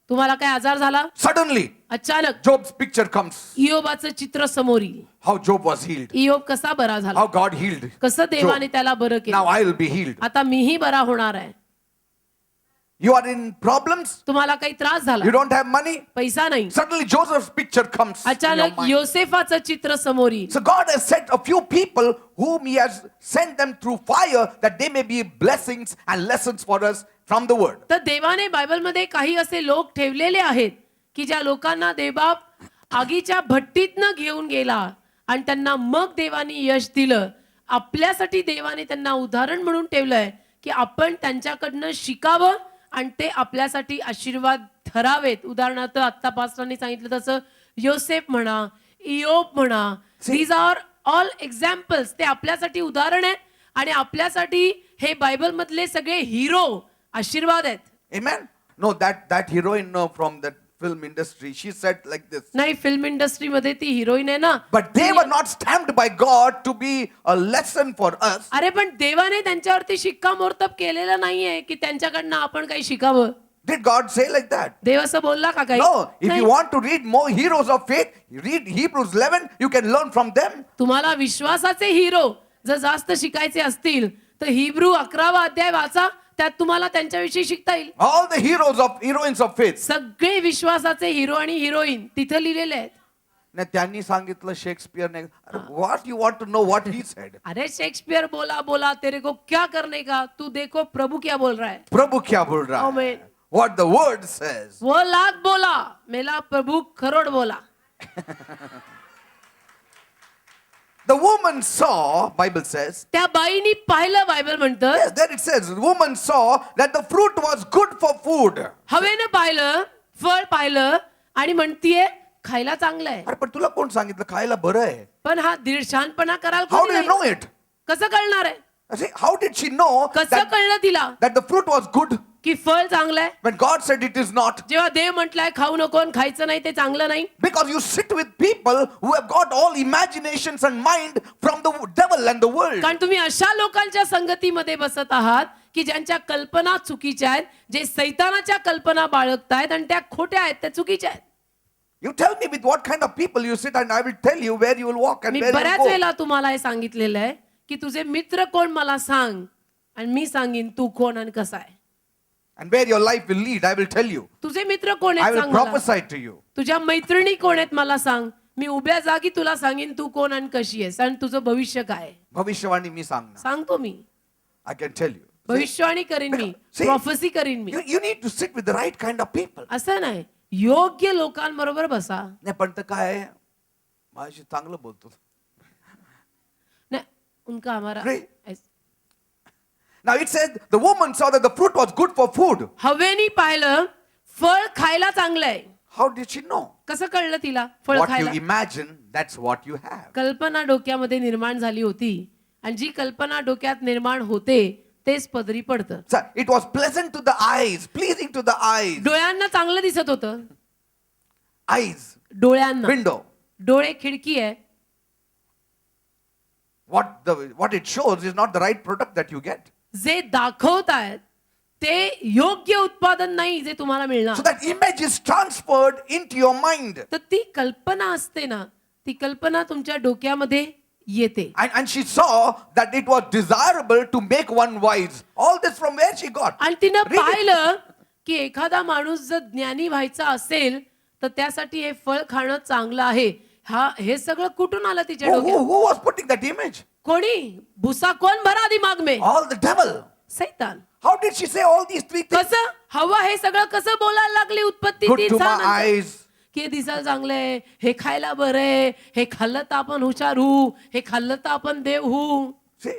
तुम्हाला काय आजार झाला,
suddenly
अचानक
Job's picture comes.
इयोबाचं चित्र समोर येईल.
How Job was healed.
इयोब कसा बरा झाला,
How God healed.
कसं देवाने
Job.
त्याला बरं
Now
केलं.
I will be healed.
आता मीही बरा होणार आहे.
You are in problems.
तुम्हाला काही त्रास झाला,
You don't have money.
पैसा नाही,
Suddenly Joseph's picture comes. in your
अचानक
mind.
योसेफाचं चित्र समोर येईल.
So God has set a few people whom He has sent them through fire that they may be blessings and lessons for us from the word.
तर देवाने बायबलमध्ये काही असे लोक ठेवलेले आहेत की ज्या लोकांना देवबाप आगीच्या भट्टीतनं घेऊन गेला आणि त्यांना मग देवाने यश दिलं. आपल्यासाठी देवाने त्यांना उदाहरण म्हणून ठेवलंय की आपण त्यांच्याकडनं शिकावं आणि ते आपल्यासाठी आशीर्वाद ठरावेत. उदाहरणार्थ आत्ता पास्टरांनी सांगितलं तसं योसेफ म्हणा, इयोब म्हणा, दीज आर ऑल एक्झाम्पल्स. ते आपल्यासाठी उदाहरण आहेत आणि आपल्यासाठी हे बायबल मधले सगळे हिरो आशीर्वाद आहेत.
Amen. No, that heroine from that film industry, she said like this.
नाही, फिल्म इंडस्ट्री मध्ये ती हिरोईन आहे ना.
But they were not stamped by God to be a lesson for us.
अरे पण देवाने त्यांच्यावरती शिक्कामोर्तब केलेलं नाहीये की त्यांच्याकडनं आपण काही शिकावं.
Did God say like that?
देव असं बोलला का काही?
No. If
नाही.
you want to read more heroes of faith, read Hebrews 11. You can learn from them.
तुम्हाला विश्वासाचे हिरो जर जास्त शिकायचे असतील तर हिब्रू 11वा अध्याय वाचा, त्यात तुम्हाला त्यांच्याविषयी शिकता येईल.
All the heroines of faith.
सगळे विश्वासाचे हिरो आणि हिरोईन तिथे लिहिलेले आहेत.
नाही त्यांनी सांगितलं शेक्सपियरने. What you want to know what he said?
अरे शेक्सपियर बोला बोला तेरे को क्या करने का, तू देखो प्रभु क्या बोल रहा है.
प्रभु क्या बोल रहा है?
Amen.
What the word says.
वो लाख बोला, मेला प्रभु करोड बोला.
The woman saw, Bible says.
त्या बाईनी पाहिलं, बायबल म्हणतं.
Yes, there it says. The woman saw that the fruit was good for food.
हवेनं पाहिलं, फळ पाहिलं आणि म्हणतीये खायला चांगलं आहे.
अरे पण तुला कोण सांगितलं खायला बरं आहे?
पण हा दीडशानपणा कराल
How
कोणी
do you
नाही.
know it?
कसं कळणार आहे?
See, how did she know
कसं
that,
कळलं तिला
that the fruit was good
की फळ चांगलं आहे?
when God said it is not?
जेव्हा देव म्हटलाय खाऊ नको आणि खायचं नाही ते चांगलं नाही.
Because you sit with people who have got all imaginations and mind from the devil and the world.
कारण तुम्ही अशा लोकांच्या संगतीमध्ये बसत आहात की ज्यांच्या कल्पना चुकीच्या आहेत, जे सैतानाच्या कल्पना बाळगतायत आणि त्या खोट्या आहेत, त्या चुकीच्या आहेत.
You tell me with what kind of people you sit and I will tell you where you will walk and
me
where you
बऱ्याच
will go.
वेळेला तुम्हाला हे सांगितलेलं आहे की तुझे मित्र कोण मला सांग आणि मी सांगीन तू कोण आणि कसा आहे.
And where your life will lead, I will tell you.
तुझे मित्र कोण
I
आहेत
will
सांग मला.
prophesy to you.
तुझ्या मैत्रिणी कोण आहेत मला सांग. मी उभ्या जागी तुला सांगेन तू कोण आणि कशी आहेस आणि तुझं भविष्य काय आहे.
भविष्यवाणी मी सांगणार.
सांगतो मी.
I can tell you.
भविष्यवाणी करीन मी,
See,
प्रॉफेसी करीन मी.
You need to sit with the right kind of people.
असं नाही, योग्य लोकांबरोबर बसा.
नाही पण तर काय आहे, माझ्याशी चांगलं बोलतो.
नाही, उनका हमारा
Great. Now it says the woman saw that the fruit was good for food.
हवेनी पाहिलं फळ खायला चांगलं आहे.
How did she know?
कसं कळलं तिला फळ
What you
खायला?
imagine, that's what you have.
कल्पना डोक्यामध्ये निर्माण झाली होती आणि जी कल्पना डोक्यात निर्माण होते तेच पदरी पडतं.
So it was pleasant to the eyes, pleasing to the eyes.
डोळ्यांना चांगलं दिसत होतं.
Eyes,
डोळ्यांना,
window.
डोळे खिडकी आहे.
What it shows is not the right product that you get.
जे दाखवतायत ते योग्य उत्पादन नाही जे तुम्हाला
So
मिळणार.
that image is transferred into your mind.
तर ती कल्पना असते ना, ती कल्पना तुमच्या डोक्यामध्ये येते.
And she saw that it was desirable to make one wise. All this from where she got?
आणि तिनं
Read it.
पाहिलं की एखादा माणूस जर ज्ञानी व्हायचा असेल तर त्यासाठी हे फळ खाणं चांगलं आहे. हे सगळं कुठून आलं तिच्या
Who
डोक्यात?
was putting that image?
कोणी भुसा कोण भरा दिमाग में?
All the devil.
सैतान.
How did she say all these three things?
कसं हवा हे सगळं कसं बोलायला लागली उत्पत्ती
Good to my
दिवसानंतर?
eyes.
की हे दिसायला चांगलंय, हे खायला बरंय, हे खाल्लं तर आपण हुशार होऊ, हे खाल्लं तर आपण देव होऊ,
See,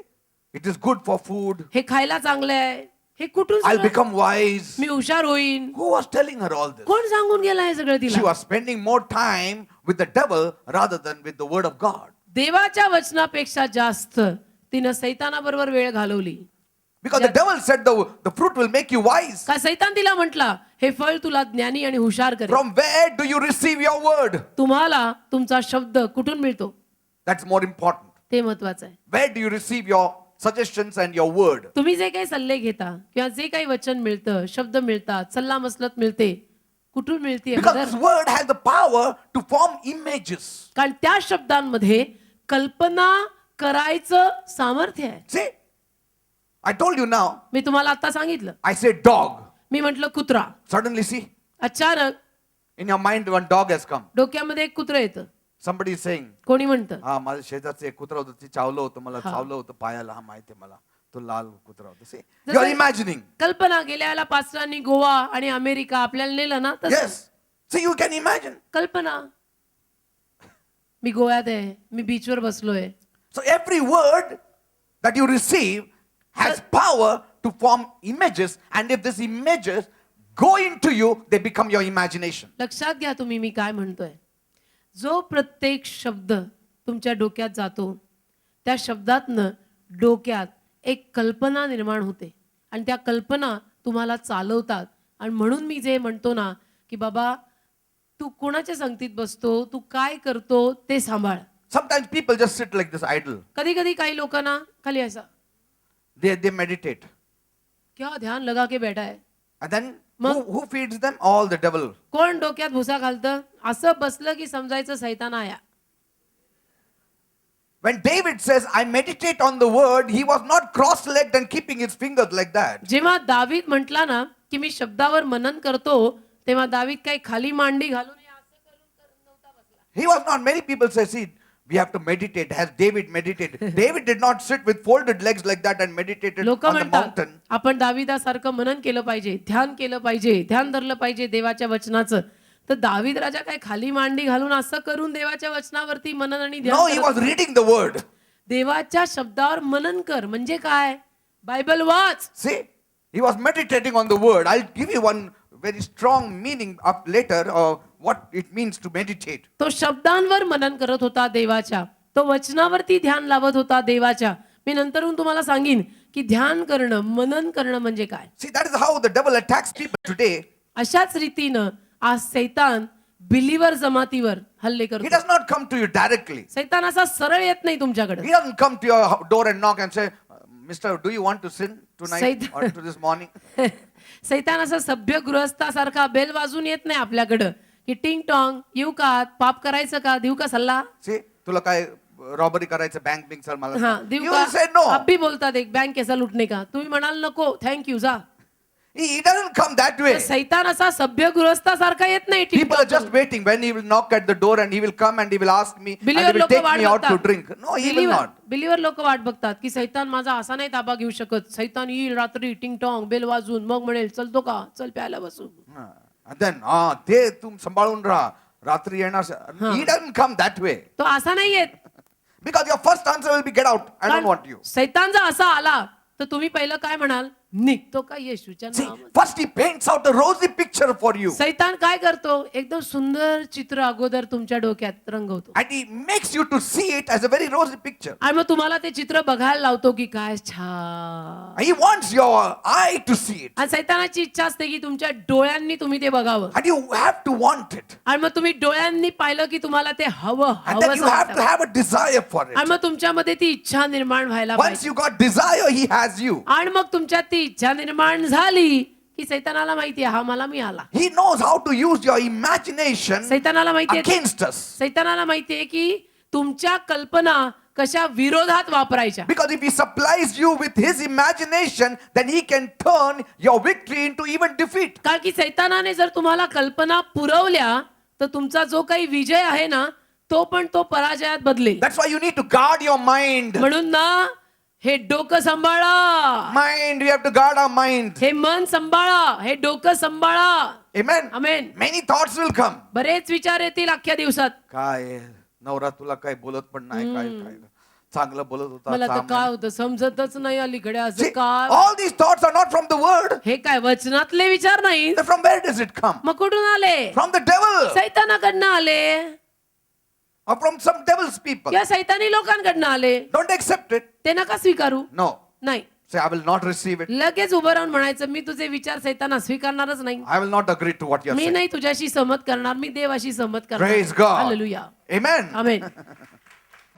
it is good for food.
हे खायला चांगलंय, हे कुठून
I'll
सगळं?
become wise.
मी हुशार होईन.
Who was telling her all this?
कोण सांगून गेला हे सगळं
She
तिला?
was spending more time with the devil rather than with the word of God.
देवाच्या वचनापेक्षा जास्त तिनं सैतानाबरोबर वेळ घालवली.
Because the devil said the fruit will make you wise.
का सैतान तिला म्हटला हे फळ तुला ज्ञानी आणि हुशार करेल.
From where do you receive your word?
तुम्हाला तुमचा शब्द कुठून मिळतो
That's more important.
ते महत्वाचं आहे.
Where do you receive your suggestions and your word?
तुम्ही जे काही सल्ले घेता किंवा जे काही वचन मिळतं, शब्द मिळतात, सल्ला मसलत मिळते, कुठून मिळते?
Because this word has the power to form images.
कारण त्या शब्दांमध्ये कल्पना करायचं सामर्थ्य आहे.
See, I told you now.
मी तुम्हाला आता सांगितलं.
I said dog.
मी म्हटलं कुत्रा.
Suddenly, see,
अचानक
in your mind one dog has come.
डोक्यामध्ये एक कुत्रं येतं.
Somebody is saying,
कोणी म्हणतं
हा माझ्या शेजारचं एक कुत्रा होतं ते चावलं होतं मला
हा.
चावलं होतं पायाला हा माहिती आहे मला तो लाल कुत्रा होता. See,
जसं-
you are imagining.
कल्पना गेल्या वेळेला पास्टरांनी गोवा आणि अमेरिका आपल्याला नेलं ना, तर
Yes. See, you can imagine.
कल्पना. मी गोव्यात आहे, मी बीचवर बसलोय.
So every word that you receive has power to form images, and if these images go into you, they become your imagination.
लक्षात घ्या तुम्ही मी काय म्हणतोय. जो प्रत्येक शब्द तुमच्या डोक्यात जातो त्या शब्दातनं डोक्यात एक कल्पना निर्माण होते आणि त्या कल्पना तुम्हाला चालवतात. आणि म्हणून मी जे म्हणतो ना की बाबा तू कोणाच्या संगतीत बसतो, तू काय करतो ते सांभाळ.
Sometimes people just sit like this idle.
कधी कधी काही लोकांना खाली ऐसा
They meditate.
क्या ध्यान लगा के बैठा है.
And then
मग?
who feeds them? All the devil.
कोण डोक्यात भुसा घालतं? असं बसलं की समजायचं सैतान आया.
When David says, I meditate on the word, he was not cross-legged and keeping his fingers like that.
जेव्हा दावीद म्हटला ना की मी शब्दावर मनन करतो, तेव्हा दावीद काही खाली मांडी घालून हे असं करून नव्हता बसला.
He was not. Many people say, see, we have to meditate. Has David meditated? David did not sit with folded legs like that and meditated
लोक
on the
म्हणतात
mountain.
आपण दाविदासारखं मनन केलं पाहिजे, ध्यान केलं पाहिजे, ध्यान धरलं पाहिजे देवाच्या वचनाचं. तर दावीद राजा काय खाली मांडी घालून असं करून देवाच्या वचनावरती मनन आणि
No,
ध्यान
he
करत
was reading the word.
देवाच्या शब्दावर मनन कर म्हणजे काय? Bible watch.
See, he was meditating on the word. I'll give you one very strong meaning up later of what it means to meditate.
तो शब्दांवर मनन करत होता देवाच्या, तो वचनावरती ध्यान लावत होता देवाच्या. मी नंतरून तुम्हाला सांगीन की ध्यान करणं, मनन करणं म्हणजे काय.
See, that is how the devil attacks people today.
अशाच रीतीनं आज सैतान बिलीवर जमातीवर हल्ले
He
करतो.
does not come to you directly.
सैतान असा सरळ येत नाही तुमच्याकडे.
He doesn't come to your door and knock and say, Mister, do you want to sin tonight
Satan-
or to this morning?
सैतान असं सभ्य गृहस्थासारखा बेल वाजून येत नाही आपल्याकडं की टिंग टॉंग येऊ का, पाप करायचं का, देऊ का सल्ला.
See, तुला काय रॉबरी करायचं बँक बिंक सर मला
हा
सांग.
देऊ
You
का.
will say no.
अब्बी बोलतात एक बँक कैसा लुटणे का. तुम्ही म्हणाल नको, थँक्यू जा.
He doesn't come that way.
तर सैतान असा सभ्य गृहस्थासारखा येत नाही. टिंग
People are
tong
just waiting when he will knock at the door and he will come and he will ask me and he
believer
will
लोक
take
वाट
me out to
बघतात.
drink. No, he will not.
Believer लोक वाट बघतात की सैतान माझा असा नाही ताबा घेऊ शकत. सैतान येईल रात्री टिंग टॉंग बेल वाजून मग म्हणेल चलतो का, चल प्यायला बसू.
And then, ते तुम सांभाळून राहा. रात्री येणार. He doesn't come that way.
तो असा नाही येत.
Because your first answer will be get out. I don't want you.
सैतान जर असा आला तर तुम्ही पहिलं काय म्हणाल? निघतो का येशूच्या
See,
नावात.
first he paints out a rosy picture for you.
सैतान काय करतो? एकदम सुंदर चित्र अगोदर तुमच्या डोक्यात रंगवतो
And he makes you to see it as a very rosy picture.
आणि मग तुम्हाला ते चित्र बघायला लावतो की काय छान.
And he wants your eye to see it.
आणि सैतानाची इच्छा असते की तुमच्या डोळ्यांनी तुम्ही ते बघावं.
And you have to want it.
आणि मग तुम्ही डोळ्यांनी पाहिलं की तुम्हाला ते हवं
And then you have to
हवं
have a desire for it.
आणि मग तुमच्यामध्ये ती इच्छा निर्माण व्हायला
Once
पाहिजे.
you got desire, he has you.
आणि मग तुमच्यात ती इच्छा निर्माण झाली की सैतानाला माहितीये हा मला मिळाला.
He knows how to use your imagination
सैतानाला माहितीये
against us.
सैतानाला माहितीये की तुमच्या कल्पना कशा विरोधात वापरायच्या.
Because if he supplies you with his imagination, then he can turn your victory into even defeat.
कारण की सैतानाने जर तुम्हाला कल्पना पुरवल्या तर तुमचा जो काही विजय आहे ना तो पण तो पराजयात बदलेल.
That's why you need to guard your mind.
म्हणून ना हे डोकं सांभाळा.
Mind, we have to guard our mind.
हे मन सांभाळा, हे डोकं सांभाळा.
Amen.
Amen.
Many thoughts will come.
बरेच विचार येतील अख्ख्या दिवसात.
काय नवरा तुला काय बोलत पण नाही काय काय चांगलं बोलत होता
मला तर
चांगलं.
काय होतं समजतच नाही अलीकडे असं
See,
काय.
all these thoughts are not from the word.
हे काय वचनातले विचार नाही.
Then from where does it come?
मग कुठून आले?
From the devil
सैतानाकडनं आले
or from some devil's people.
किंवा सैतानी लोकांकडनं आले.
Don't accept it.
ते नका स्वीकारू.
No.
नाही.
Say, I will not receive it.
लगेच उभं राहून म्हणायचं मी तुझे विचार सैताना स्वीकारणारच नाही.
I will not agree to what you are
me
saying.
नाही तुझ्याशी सहमत करणार, मी देवाशी सहमत करणार.
Praise God.
हालेलुया.
Amen.
आमेन.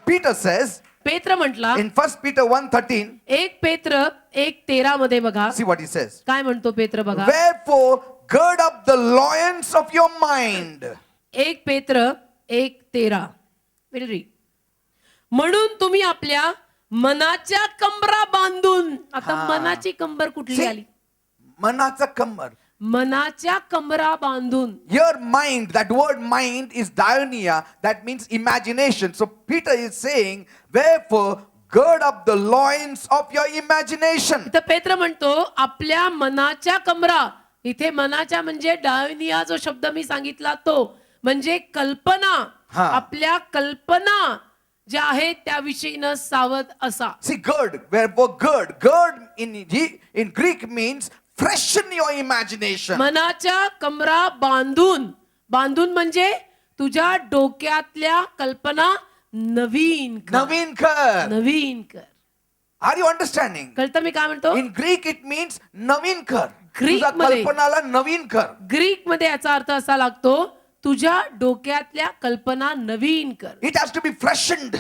Peter says
पेत्र म्हटला
in 1 Peter 1:13,
1 पेत्र 1:13 मध्ये बघा
see what he says.
काय म्हणतो पेत्र बघा.
Wherefore, gird up the loins of your mind.
1 पेत्र 1:13 म्हणून तुम्ही आपल्या मनाच्या कंबरा बांधून. आता मनाची कंबर कुठली
See,
आली?
मनाचा कंबर.
मनाच्या कंबरा बांधून.
Your mind, that word mind is dionyia, that means imagination. So Peter is saying, wherefore, gird up the loins of your imagination.
इथं पेत्र म्हणतो आपल्या मनाच्या कंबरा. इथे मनाच्या म्हणजे डायनिया जो शब्द मी सांगितला तो म्हणजे कल्पना.
हा.
आपल्या कल्पना ज्या आहेत त्याविषयीनं सावध असा.
See, gird, wherefore gird. Gird in Greek means freshen your imagination.
मनाच्या कंबरा बांधून. बांधून म्हणजे तुझ्या डोक्यातल्या कल्पना नवीन कर.
नवीन कर.
नवीन कर.
Are you understanding?
कळतं मी काय म्हणतो?
In Greek it means नवीन कर.
Greek
तुझ्या
मध्ये-
कल्पनाला नवीन कर.
ग्रीक मध्ये याचा अर्थ असा लागतो, तुझ्या डोक्यातल्या कल्पना नवीन कर,
It has to be freshened.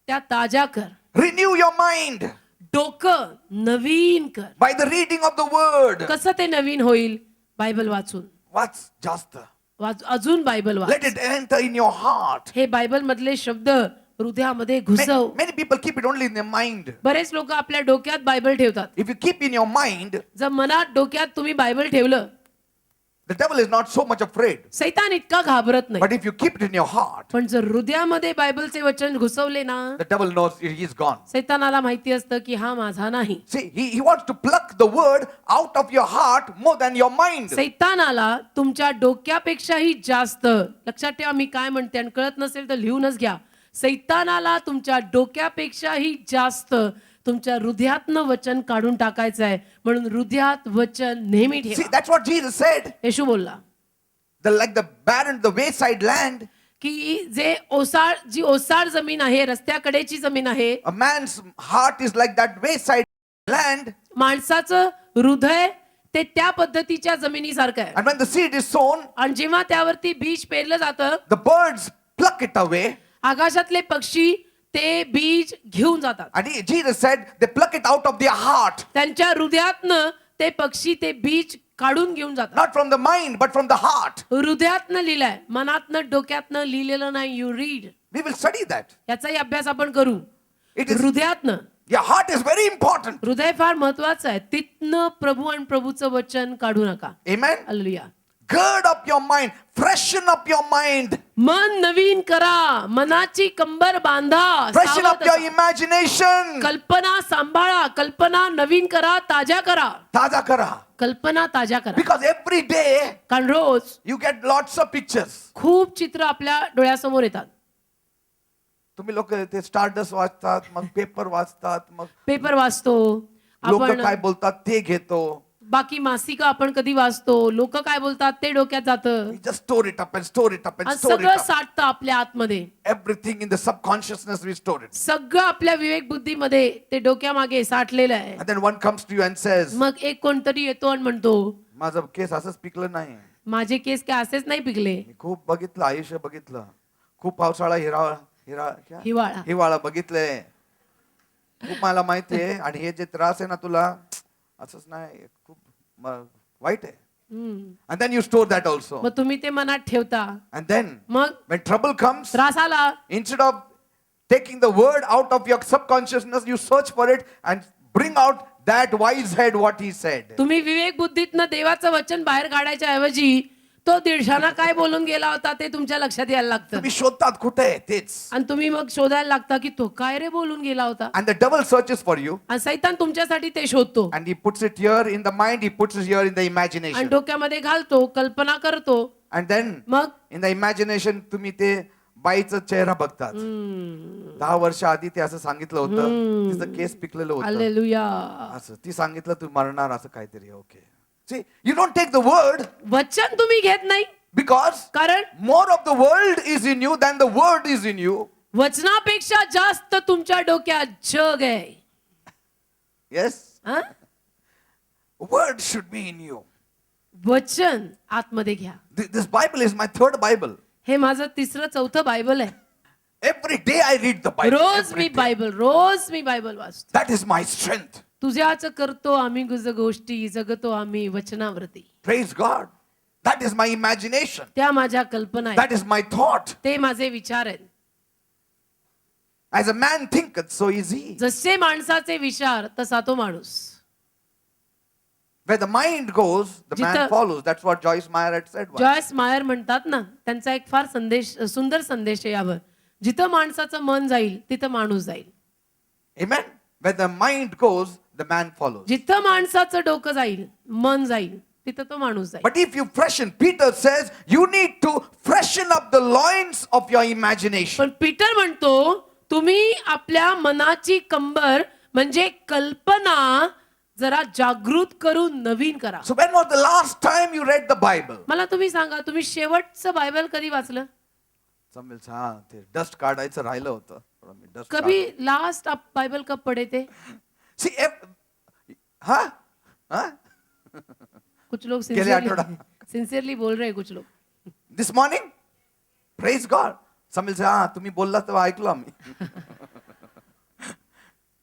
त्या ताज्या कर.
Renew your mind
डोकं नवीन कर.
by the reading of the word.
कसं ते नवीन होईल? बायबल वाचून.
वाच जास्त.
अजून Bible watch.
Let it enter in your heart.
हे बायबल मधले शब्द हृदयामध्ये घुसव.
Many people keep it only in their mind.
बरेच लोक आपल्या डोक्यात बायबल ठेवतात.
If you keep in your mind,
जर मनात डोक्यात तुम्ही बायबल ठेवलं,
the devil is not so much afraid.
सैतान इतका घाबरत नाही.
But if you keep it in your heart,
पण जर हृदयामध्ये बायबलचे वचन घुसवले ना,
the devil knows he is gone.
सैतानाला माहिती असतं की हा माझा नाही.
See, he wants to pluck the word out of your heart more than your mind.
सैतानाला तुमच्या डोक्यापेक्षाही जास्त, लक्षात ठेवा मी काय म्हणते आणि कळत नसेल तर लिहूनच घ्या, सैतानाला तुमच्या डोक्यापेक्षाही जास्त तुमच्या हृदयातनं वचन काढून टाकायचं आहे. म्हणून हृदयात वचन नेहमी
See,
ठेवा.
that's what Jesus said.
येशू बोलला
Like the barren, the wayside land,
की जे जी ओसाड जमीन आहे, रस्त्याकडेची जमीन आहे,
a man's heart is like that wayside land.
माणसाचं हृदय ते त्या पद्धतीच्या जमिनीसारखं आहे.
And when the seed is sown,
आणि जेव्हा त्यावरती बीज पेरलं जातं,
the birds pluck it away.
आकाशातले पक्षी ते बीज घेऊन जातात.
And Jesus said, they pluck it out of their heart.
त्यांच्या हृदयातनं ते पक्षी ते बीज काढून घेऊन जातात.
Not from the mind, but from the heart.
हृदयातनं लिहिलंय, मनातनं डोक्यातनं लिहिलेलं नाही. You read.
We will study that.
याचाही अभ्यास आपण करू.
It is,
हृदयातनं.
your heart is very important.
हृदय फार महत्वाचं आहे. तिथनं प्रभू आणि प्रभूचं वचन काढू नका.
Amen.
Hallelujah.
Gird up your mind. Freshen up your mind.
मन नवीन करा, मनाची कंबर बांधा,
Freshen up
सावध
your
असा.
imagination.
कल्पना सांभाळा, कल्पना नवीन करा, ताज्या करा.
ताजा करा.
कल्पना ताज्या करा.
Because every day
कारण रोज
you get lots of pictures.
खूप चित्र आपल्या डोळ्यासमोर येतात.
तुम्ही लोक ते स्टारडस्ट वाचतात, मग पेपर वाचतात, मग
पेपर वाचतो
लोक
आपण,
काय बोलतात ते घेतो.
बाकी मासिकं आपण कधी वाचतो, लोक काय बोलतात ते डोक्यात जातं.
We just store it up and store it up and
आणि
store
सगळं
it up.
साठतं आपल्या आतमध्ये.
Everything in the subconsciousness we store it.
सगळं आपल्या विवेक बुद्धीमध्ये ते डोक्यामागे साठलेलं आहे.
And then one comes to you and says,
मग एक कोणतरी येतो आणि म्हणतो,
माझं केस असंच पिकलं नाही.
माझे केस काय असेच नाही पिकले.
मी खूप बघितलं, आयुष्य बघितलं, खूप पावसाळा क्या? हिवाळा बघितलंय, खूप मला माहिती आहे. आणि हे जे त्रास आहे ना तुला, असंच नाही, खूप वाईट आहे. And then you store that also.
मग तुम्ही ते मनात ठेवता.
And then
मग
when trouble comes,
त्रास आला,
instead of taking the word out of your subconsciousness, you search for it and bring out that wise head what he said.
तुम्ही विवेक बुद्धीतनं देवाचं वचन बाहेर काढायच्या ऐवजी तो दीडशाना काय बोलून गेला होता ते तुमच्या लक्षात यायला लागतं.
तुम्ही शोधतात कुठे आहे तेच.
आणि तुम्ही मग शोधायला लागता की तो काय रे बोलून गेला होता.
And the devil searches for you.
आणि सैतान तुमच्यासाठी ते शोधतो
And he puts it here in the mind, he puts it here in the
आणि
imagination.
डोक्यामध्ये घालतो, कल्पना करतो.
And then
मग
in the imagination तुम्ही ते बाईचा चेहरा बघतात. 10 वर्ष आधी ते असं सांगितलं होतं, तिचं केस पिकलेलं होतं,
हालेलुया.
असं ती सांगितलं तू मरणार असं काहीतरी. Okay, see, you don't take the word
वचन तुम्ही घेत नाही,
because
कारण
more of the world is in you than the word is in you.
वचनापेक्षा जास्त तुमच्या डोक्यात जग आहे.
Yes,
हा?
word should be in you.
वचन आतमध्ये घ्या.
This Bible is my third Bible.
हे माझं तिसरं चौथं बायबल आहे.
Every day I read the Bible.
रोज मी बायबल वाचतो.
That is my strength.
तुझ्याच करतो आम्ही गुज गोष्टी, जगतो आम्ही वचनावरती.
Praise God. That is my imagination.
त्या माझ्या कल्पना आहेत,
That is my thought.
ते माझे विचार आहेत.
As a man thinketh, so is he.
जसे माणसाचे विचार तसा तो माणूस.
Where the mind goes, the man
जिथं-
follows. That's what Joyce Meyer had said once.
Joyce Meyer म्हणतात ना, त्यांचा एक फार सुंदर संदेश आहे यावर. जिथं माणसाचं मन जाईल तिथं माणूस जाईल.
Amen. Where the mind goes, the man follows.
जिथं माणसाचं डोकं जाईल, मन जाईल, तिथं तो माणूस जाईल.
But if you freshen, Peter says, you need to freshen up the loins of your imagination.
पण पीटर म्हणतो तुम्ही आपल्या मनाची कंबर म्हणजे कल्पना जरा जागृत करून नवीन करा.
So when was the last time you read the Bible?
मला तुम्ही सांगा, तुम्ही शेवटचं बायबल कधी वाचलं?
समवेल ते डस्ट काढायचं राहिलं होतं.
कभी लास्ट आप बाइबल कब पढ़े थे?
See, huh? Huh?
कुछ लोग
गेले आठवडा.
सिन्सिअरली बोल रहे कुछ लोग.
This morning? Praise God. Some will say, तुम्ही बोलला तेव्हा ऐकलं आम्ही.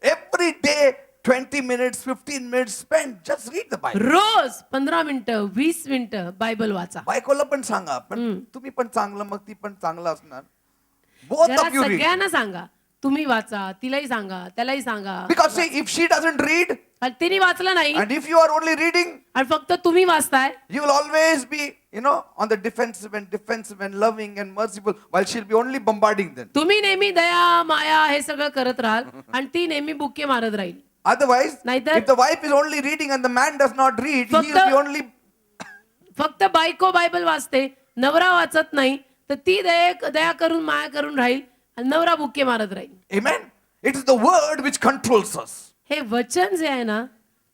Every day, 20 minutes, 15 minutes spend. Just read the Bible.
रोज 15 मिनिटं 20 मिनिटं बायबल वाचा.
बायकोला पण सांगा, पण तुम्ही पण चांगलं, मग ती पण चांगलं असणार. Both
जरा
of you read.
सगळ्यांना सांगा, तुम्ही वाचा, तिलाही सांगा, त्यालाही सांगा.
Because see, if she doesn't read,
आणि तिने वाचलं नाही
and if you are only reading,
आणि फक्त तुम्ही वाचताय,
you will always be, on the defensive and loving and merciful, while she'll be only bombarding them.
तुम्ही नेहमी दया माया हे सगळं करत राहाल आणि ती नेहमी बुक्के मारत राहील.
Otherwise,
नाहीतर-
if the wife is only reading and the man does not read, he
फक्त-
will be only.
फक्त बायको बायबल वाचते, नवरा वाचत नाही, तर ती दया करून माया करून राहील आणि नवरा बुक्के मारत राहील.
Amen. It is the word which controls us.
हे वचन जे आहे ना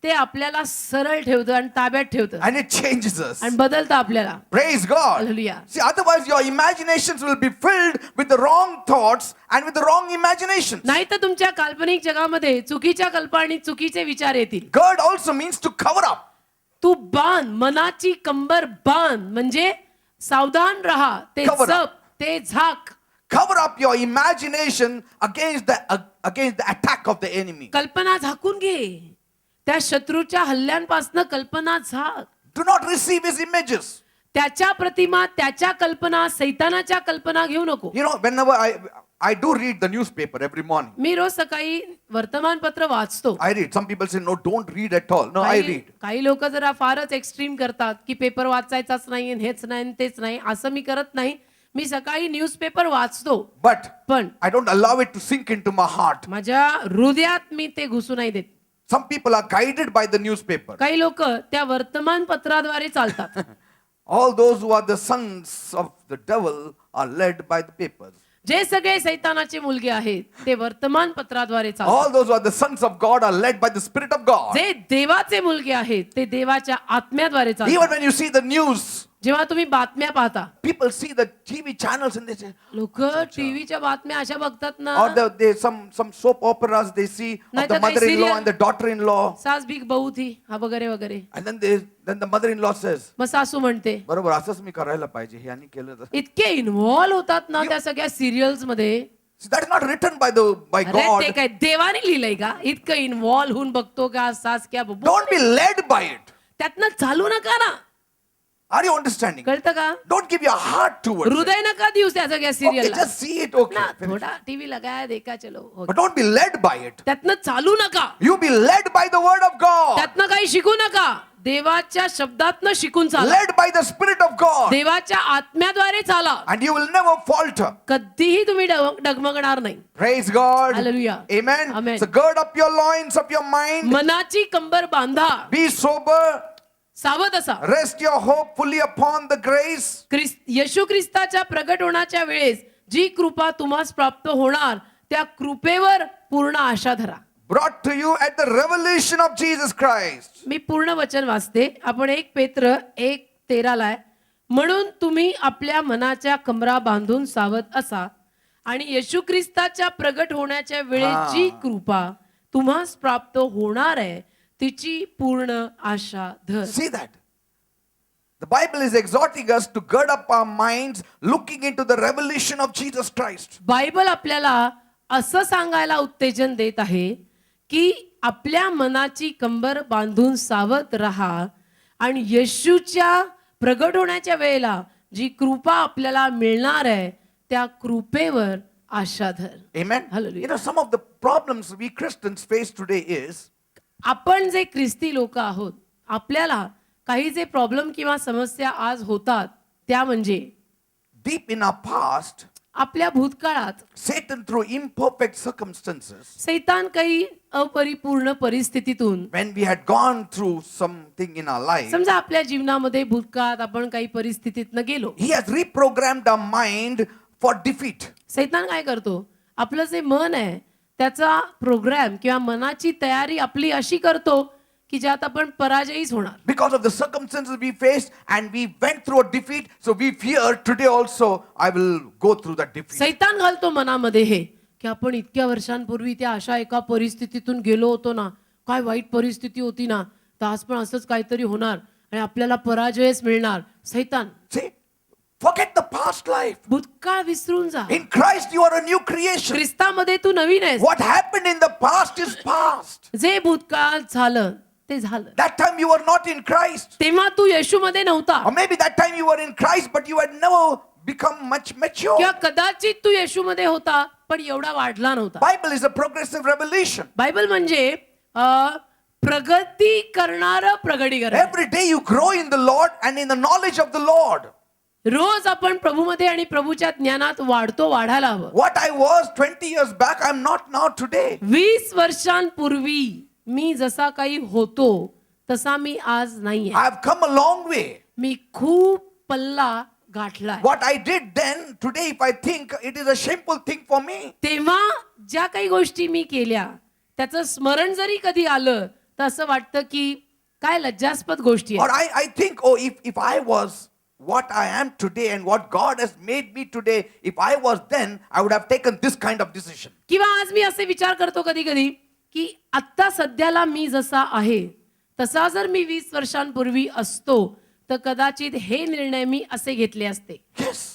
ते आपल्याला सरळ ठेवतं आणि ताब्यात ठेवतं
And it changes us.
आणि बदलतं आपल्याला.
Praise God.
Hallelujah.
See, otherwise your imaginations will be filled with the wrong thoughts and with the wrong imaginations.
नाही तर तुमच्या काल्पनिक जगामध्ये चुकीच्या कल्पना आणि चुकीचे विचार येतील.
Gird also means to cover up.
तू बांध, मनाची कंबर बांध म्हणजे सावधान राहा, ते
Cover up.
जप, ते झाक.
Cover up your imagination against the attack of the enemy.
कल्पना झाकून घे. त्या शत्रूच्या हल्ल्यांपासून कल्पना झाक.
Do not receive his images.
त्याच्या प्रतिमा, त्याच्या कल्पना, सैतानाच्या कल्पना घेऊ नको.
Whenever I do read the newspaper every morning.
मी रोज सकाळी वर्तमानपत्र वाचतो.
I read. Some people say, no, don't read at all. No, I read.
काही लोक जरा फारच एक्स्ट्रीम करतात की पेपर वाचायचाच नाही आणि हेच नाही आणि तेच नाही. असं मी करत नाही. मी सकाळी न्यूजपेपर वाचतो,
But
पण
I don't allow it to sink into my heart.
माझ्या हृदयात मी ते घुसू नाही देत.
Some people are guided by the newspaper.
काही लोक त्या वर्तमानपत्राद्वारे चालतात.
All those who are the sons of the devil are led by the papers.
जे सगळे सैतानाचे मुलगे आहेत ते वर्तमानपत्राद्वारे चालतात.
All those who are the sons of God are led by the Spirit of God.
जे देवाचे मुलगे आहेत ते देवाच्या आत्म्याद्वारे
Even
चालतात.
when you see the news,
जेव्हा तुम्ही बातम्या पाहता,
people see the TV channels and they say,
लोक टीव्हीच्या बातम्या अशा बघतात ना,
or some soap operas they see of
नाही
the
तर काही
mother-in-law
serial.
and the daughter-in-law.
सास भीक बहू थी हा वगैरे वगैरे.
And then the mother-in-law says,
मग सासू म्हणते,
बरोबर असंच मी करायला पाहिजे हे आणि केलं तर.
इतके इन्व्हॉल्व होतात ना त्या सगळ्या सिरियल्स मध्ये.
See, that is not written by
अरे
God.
ते काय देवाने लिहिलंय का? इतकं इन्व्हॉल्व होऊन बघतो का सास क्या बबू.
Don't be led by it.
त्यातनं चालू नका ना.
Are you understanding?
कळतं का?
Don't give your heart towards it.
हृदय नका देऊ त्या सगळ्या
Okay,
serial
just see it. Okay.
ना.
finish.
थोडा टीव्ही लगाया देखा चलो हो.
But don't be led by it.
त्यातनं चालू नका.
You be led by the word of God.
त्यातनं काही शिकू नका. देवाच्या शब्दातनं शिकून चाला.
Led by the Spirit of God.
देवाच्या आत्म्याद्वारे चाला.
And you will never falter.
कधीही तुम्ही डगमगणार नाही.
Praise God.
Hallelujah.
Amen.
Amen.
So gird up your loins of your mind.
मनाची कंबर बांधा.
Be sober.
सावध असा.
Rest your hope fully upon the grace.
येशू ख्रिस्ताच्या प्रगट होण्याच्या वेळेस जी कृपा तुम्हास प्राप्त होणार त्या कृपेवर पूर्ण आशा धरा.
Brought to you at the revelation of Jesus Christ.
मी पूर्ण वचन वाचते. आपण 1 पेत्र 1:13 म्हणून तुम्ही आपल्या मनाच्या कमरा बांधून सावध असा आणि येशू ख्रिस्ताच्या प्रगट होण्याच्या वेळेस जी कृपा तुम्हास प्राप्त होणार आहे तिची पूर्ण आशा धर.
See that? The Bible is exhorting us to gird up our minds looking into the revelation of Jesus Christ.
Bible आपल्याला असं सांगायला उत्तेजन देत आहे की आपल्या मनाची कंबर बांधून सावध राहा आणि येशूच्या प्रगट होण्याच्या वेळेला जी कृपा आपल्याला मिळणार आहे त्या कृपेवर आशा धर.
Amen.
Hallelujah.
Some of the problems we Christians face today is
आपण जे ख्रिस्ती लोक आहोत आपल्याला काही जे प्रॉब्लेम किंवा समस्या आज होतात त्या म्हणजे
deep in our past,
आपल्या भूतकाळात
Satan through imperfect circumstances,
सैतान काही अपरिपूर्ण परिस्थितीतून
when we had gone through something in our life,
समजा आपल्या जीवनामध्ये भूतकाळात आपण काही परिस्थितीतनं गेलो.
he has reprogrammed our mind for defeat.
सैतान काय करतो आपलं जे मन आहे त्याचा प्रोग्राम किंवा मनाची तयारी आपली अशी करतो की ज्यात आपण पराजयीच होणार.
Because of the circumstances we faced and we went through a defeat, so we fear today also I will go through that defeat.
सैतान घालतो मनामध्ये हे की आपण इतक्या वर्षांपूर्वी त्या अशा एका परिस्थितीतून गेलो होतो ना काय वाईट परिस्थिती होती ना, तर आज पण असंच काहीतरी होणार आणि आपल्याला पराजयच मिळणार. सैतान,
See, forget the past life.
भूतकाळ विसरून जा.
In Christ, you are a new creation.
ख्रिस्तामध्ये तू नवीन आहेस.
What happened in the past is past.
जे भूतकाळात झालं ते झालं.
That time you were not in Christ.
तेव्हा तू येशूमध्ये नव्हता,
Or maybe that time you were in Christ, but you had never become much mature.
किंवा कदाचित तू येशूमध्ये होता पण एवढा वाढला नव्हता.
Bible is a progressive revelation.
Bible म्हणजे प्रगती करणारं प्रगटीकरण.
Every day you grow in the Lord and in the knowledge of the Lord.
रोज आपण प्रभूमध्ये आणि प्रभूच्या ज्ञानात वाढायला हवं.
What I was 20 years back, I'm not now today.
20 वर्षांपूर्वी मी जसा काही होतो तसा मी आज नाहीये.
I've come a long way.
मी खूप पल्ला गाठलाय.
What I did then, today if I think, it is a shameful thing for me.
तेव्हा ज्या काही गोष्टी मी केल्या त्याचं स्मरण जरी कधी आलं तर असं वाटतं की काय लज्जास्पद गोष्टी
Or
आहेत.
I think, oh, if I was what I am today and what God has made me today, if I was then, I would have taken this kind of decision.
किंवा आज मी असे विचार करतो कधी कधी की आत्ता सध्याला मी जसा आहे तसा जर मी 20 वर्षांपूर्वी असतो तर कदाचित हे निर्णय मी असे घेतले असते.
Yes,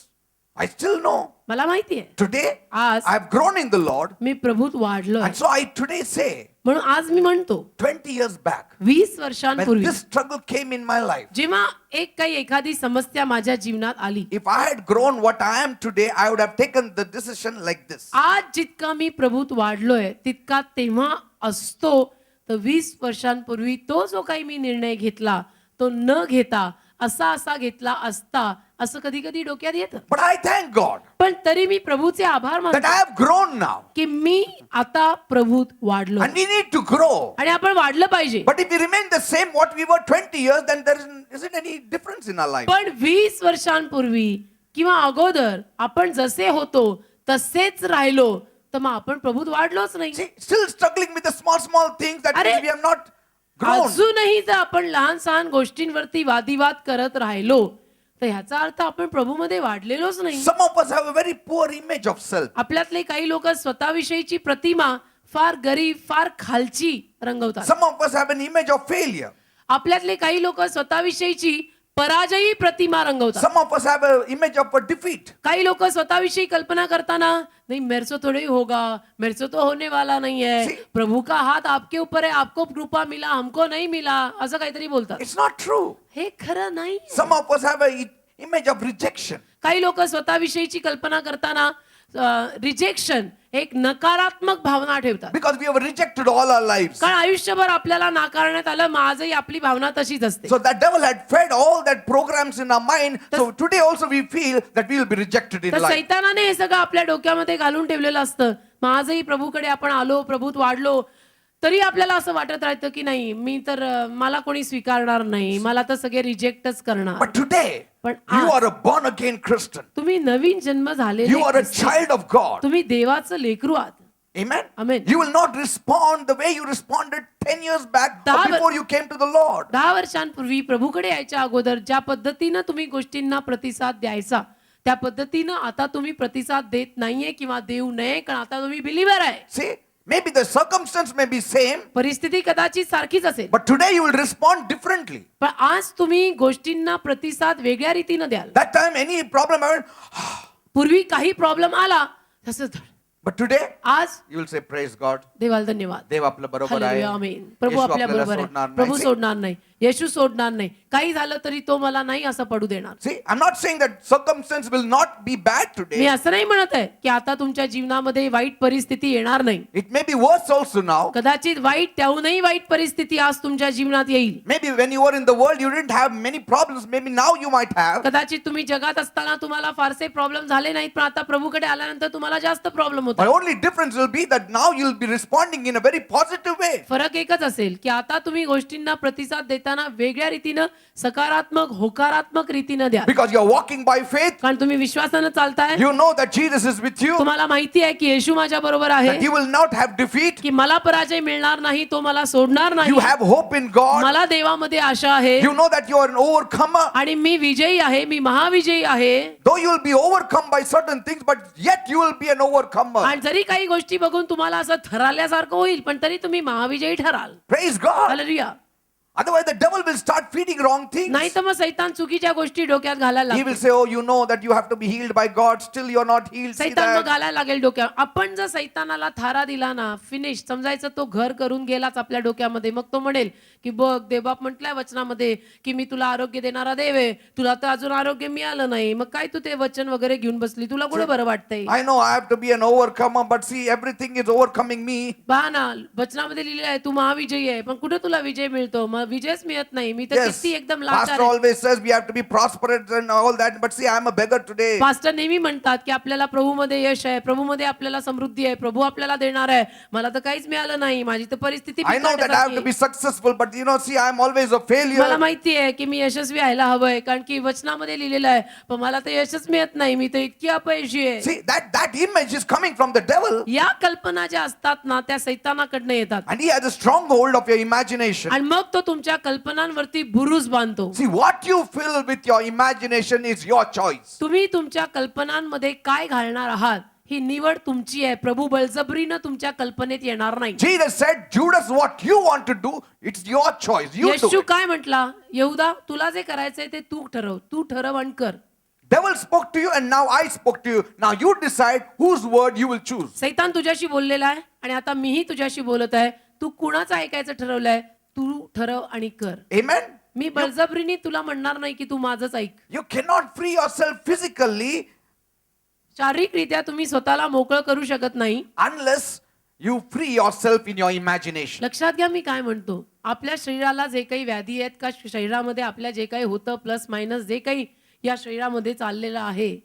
I still know.
मला माहिती आहे
Today,
आज
I've grown in the Lord.
Me प्रभूत वाढलोय.
And so I today say,
म्हणून आज मी म्हणतो
20 years back,
20
when
वर्षांपूर्वी
this struggle came in my life,
जेव्हा एखादी समस्या माझ्या जीवनात आली,
if I had grown what I am today, I would have taken the decision like this.
आज जितका मी प्रभूत वाढलोय तितका तेव्हा असतो तर 20 वर्षांपूर्वी तो जो काही मी निर्णय घेतला तो न घेता असा घेतला असता असं कधी कधी डोक्यात येतं.
But I thank God
पण तरी मी प्रभूचे आभार
that
मानतो
I have grown now.
की मी आता प्रभूत वाढलो
And we need to grow.
आणि आपण वाढलं पाहिजे.
But if we remain the same what we were 20 years, then there isn't any difference in our life.
पण 20 वर्षांपूर्वी किंवा अगोदर आपण जसे होतो तसेच राहिलो तर मग आपण प्रभूत वाढलोच नाही.
See, still struggling with the small things that
अरे,
we have not grown.
अजूनही जर आपण लहान सहान गोष्टींवरती वादिवाद करत राहिलो तर ह्याचा अर्थ आपण प्रभूमध्ये वाढलेलोच नाही.
Some of us have a very poor image of self.
आपल्यातले काही लोक स्वतःविषयीची प्रतिमा फार गरीब फार खालची रंगवतात.
Some of us have an image of failure.
आपल्यातले काही लोक स्वतःविषयीची पराजयी प्रतिमा रंगवतात.
Some of us have an image of a defeat.
काही लोक स्वतःविषयी कल्पना करताना नहीं मेरे से थोड़ी होगा, मेरे से तो होने वाला नहीं है,
See,
प्रभु का हाथ आपके ऊपर है, आपको कृपा मिला हमको नहीं मिला, असं काहीतरी बोलतात.
It's not true.
हे खरं नाही.
Some of us have an image of rejection.
काही लोक स्वतःविषयीची कल्पना करताना रिजेक्शन एक नकारात्मक भावना ठेवतात.
Because we have rejected all our lives.
कारण आयुष्यभर आपल्याला नाकारण्यात आलं, मग आजही आपली भावना तशीच असते.
So that devil had fed all that programs in our mind. So today also we feel that we will be rejected in
तर
life.
सैतानाने हे सगळं आपल्या डोक्यामध्ये घालून ठेवलेलं असतं. मग आजही प्रभूकडे आपण आलो, प्रभूत वाढलो, तरी आपल्याला असं वाटत राहतं की नाही मी तर मला कोणी स्वीकारणार नाही, मला तर सगळे रिजेक्टच करणार.
But today,
पण
you
आज
are a born again Christian.
तुम्ही नवीन जन्म झालेले
You are a
ख्रिस्ती.
child of God.
तुम्ही देवाचं लेकरू आहात.
Amen.
Amen.
You will not respond the way you responded 10 years back or
दहा
before you came to the Lord.
10 वर्षांपूर्वी प्रभूकडे यायच्या अगोदर ज्या पद्धतीनं तुम्ही गोष्टींना प्रतिसाद द्यायचा त्या पद्धतीनं आता तुम्ही प्रतिसाद देत नाहीये किंवा देऊ नये, कारण आता तुम्ही बिलीव्हर आहे.
See, maybe the circumstance may be same,
परिस्थिती कदाचित सारखीच असेल,
but today you will respond differently.
पण आज तुम्ही गोष्टींना प्रतिसाद वेगळ्या रीतीनं द्याल.
That time any problem happened,
पूर्वी काही प्रॉब्लेम आला तसंच
but today
आज
you will say praise God.
देवाला धन्यवाद.
देव आपल्या बरोबर आहे.
हालेलुया, आमेन. प्रभू
येशू
आपल्या
आपल्याला
बरोबर
सोडणार
आहे.
नाही.
प्रभू
See,
सोडणार नाही, येशू सोडणार नाही. काही झालं तरी तो मला नाही असं पडू देणार.
See, I'm not saying that circumstance will not be bad
me
today.
असं नाही म्हणत आहे की आता तुमच्या जीवनामध्ये वाईट परिस्थिती येणार नाही.
It may be worse also now.
कदाचित वाईट त्याहूनही वाईट परिस्थिती आज तुमच्या जीवनात येईल.
Maybe when you were in the world, you didn't have many problems. Maybe now you might have.
कदाचित तुम्ही जगात असताना तुम्हाला फारसे प्रॉब्लेम झाले नाहीत, पण आता प्रभूकडे आल्यानंतर तुम्हाला जास्त प्रॉब्लेम
But
होतात.
only difference will be that now you'll be responding in a very positive way.
फरक एकच असेल की आता तुम्ही गोष्टींना प्रतिसाद देताना देताना वेगळ्या रीतीनं सकारात्मक होकारात्मक रीतीनं द्या.
Because you're walking by faith.
कारण तुम्ही विश्वासानं चालताय.
You know that Jesus is with you.
तुम्हाला माहिती आहे की येशू माझ्या बरोबर आहे,
That you will not have defeat.
की मला पराजय मिळणार नाही, तो मला सोडणार नाही.
You have hope in God.
मला देवामध्ये आशा आहे
You know that you are an overcomer.
आणि मी विजयी आहे, मी महाविजयी आहे.
Though you will be overcome by certain things, but yet you will be an overcomer.
आणि जरी काही गोष्टी बघून तुम्हाला असं थरारल्यासारखं होईल, पण तरी तुम्ही महाविजयी ठराल.
Praise God.
Hallelujah.
Otherwise, the devil will start feeding wrong things.
नाही तर मग सैतान चुकीच्या गोष्टी डोक्यात घालायला
He will
लागतो.
say, "Oh, you know that you have to be healed by God. Still, you're not healed." See
सैतान मग
that?
घालायला लागेल डोक्यावर. आपण जर सैतानाला थारा दिला ना, फिनिश समजायचं, तो घर करून गेलाच आपल्या डोक्यामध्ये. मग तो म्हणेल की बघ, देवबाप म्हटलाय वचनामध्ये की मी तुला आरोग्य देणारा देव आहे, तुला तर अजून आरोग्य मिळालं नाही, मग काय तू ते वचन वगैरे घेऊन बसली, तुला कुठं बरं वाटतंय?
I know I have to be an overcomer, but see, everything is overcoming me.
पहा ना, वचनामध्ये लिहिलेलं आहे तू महाविजयी आहे, पण कुठे तुला विजय मिळतो? मग विजयच मिळत नाही. मी तर
Yes,
किती एकदम लाचार
Pastor
आहे.
always says we have to be prosperous and all that, but see, I am a beggar today.
Pastor नेहमी म्हणतात की आपल्याला प्रभूमध्ये यश आहे, प्रभूमध्ये आपल्याला समृद्धी आहे, प्रभू आपल्याला देणार आहे. मला तर काहीच मिळालं नाही, माझी तर परिस्थिती
I know that I have to
बिकट
be successful, but you know, see, I am always a
मला
failure.
माहिती आहे की मी यशस्वी व्हायला हवंय, कारण की वचनामध्ये लिहिलेलं आहे, पण मला तर यशच मिळत नाही, मी तर इतकी अपयशी आहे.
See, that image is coming from the devil,
या कल्पना ज्या असतात ना, त्या सैतानाकडनं येतात
and he has a stronghold of your imagination.
आणि मग तो तुमच्या कल्पनांवरती बुरुज बांधतो.
See, what you fill with your imagination is your choice.
तुम्ही तुमच्या कल्पनांमध्ये काय घालणार आहात ही निवड तुमची आहे. प्रभू बळजबरीनं तुमच्या कल्पनेत येणार नाही.
Jesus said, Judas, what you want to do, it's your choice. You do
Yeshu
it.
काय म्हटला? यहूदा, तुला जे करायचंय ते तू ठरव आणि कर.
Devil spoke to you and now I spoke to you. Now you decide whose word you will choose.
सैतान तुझ्याशी बोललेला आहे आणि आता मीही तुझ्याशी बोलत आहे. तू कुणाचं ऐकायचं ठरवलंय, तू ठरव आणि कर.
Amen.
मी बळजबरीने तुला म्हणणार नाही की तू माझंच ऐक.
You cannot free yourself physically
शारीरिकरित्या तुम्ही स्वतःला मोकळं करू शकत नाही
unless you free yourself in your imagination.
लक्षात घ्या मी काय म्हणतो. आपल्या शरीराला जे काही व्याधी आहेत का, शरीरामध्ये आपल्या जे काही होतं प्लस मायनस जे काही या शरीरामध्ये चाललेलं आहे,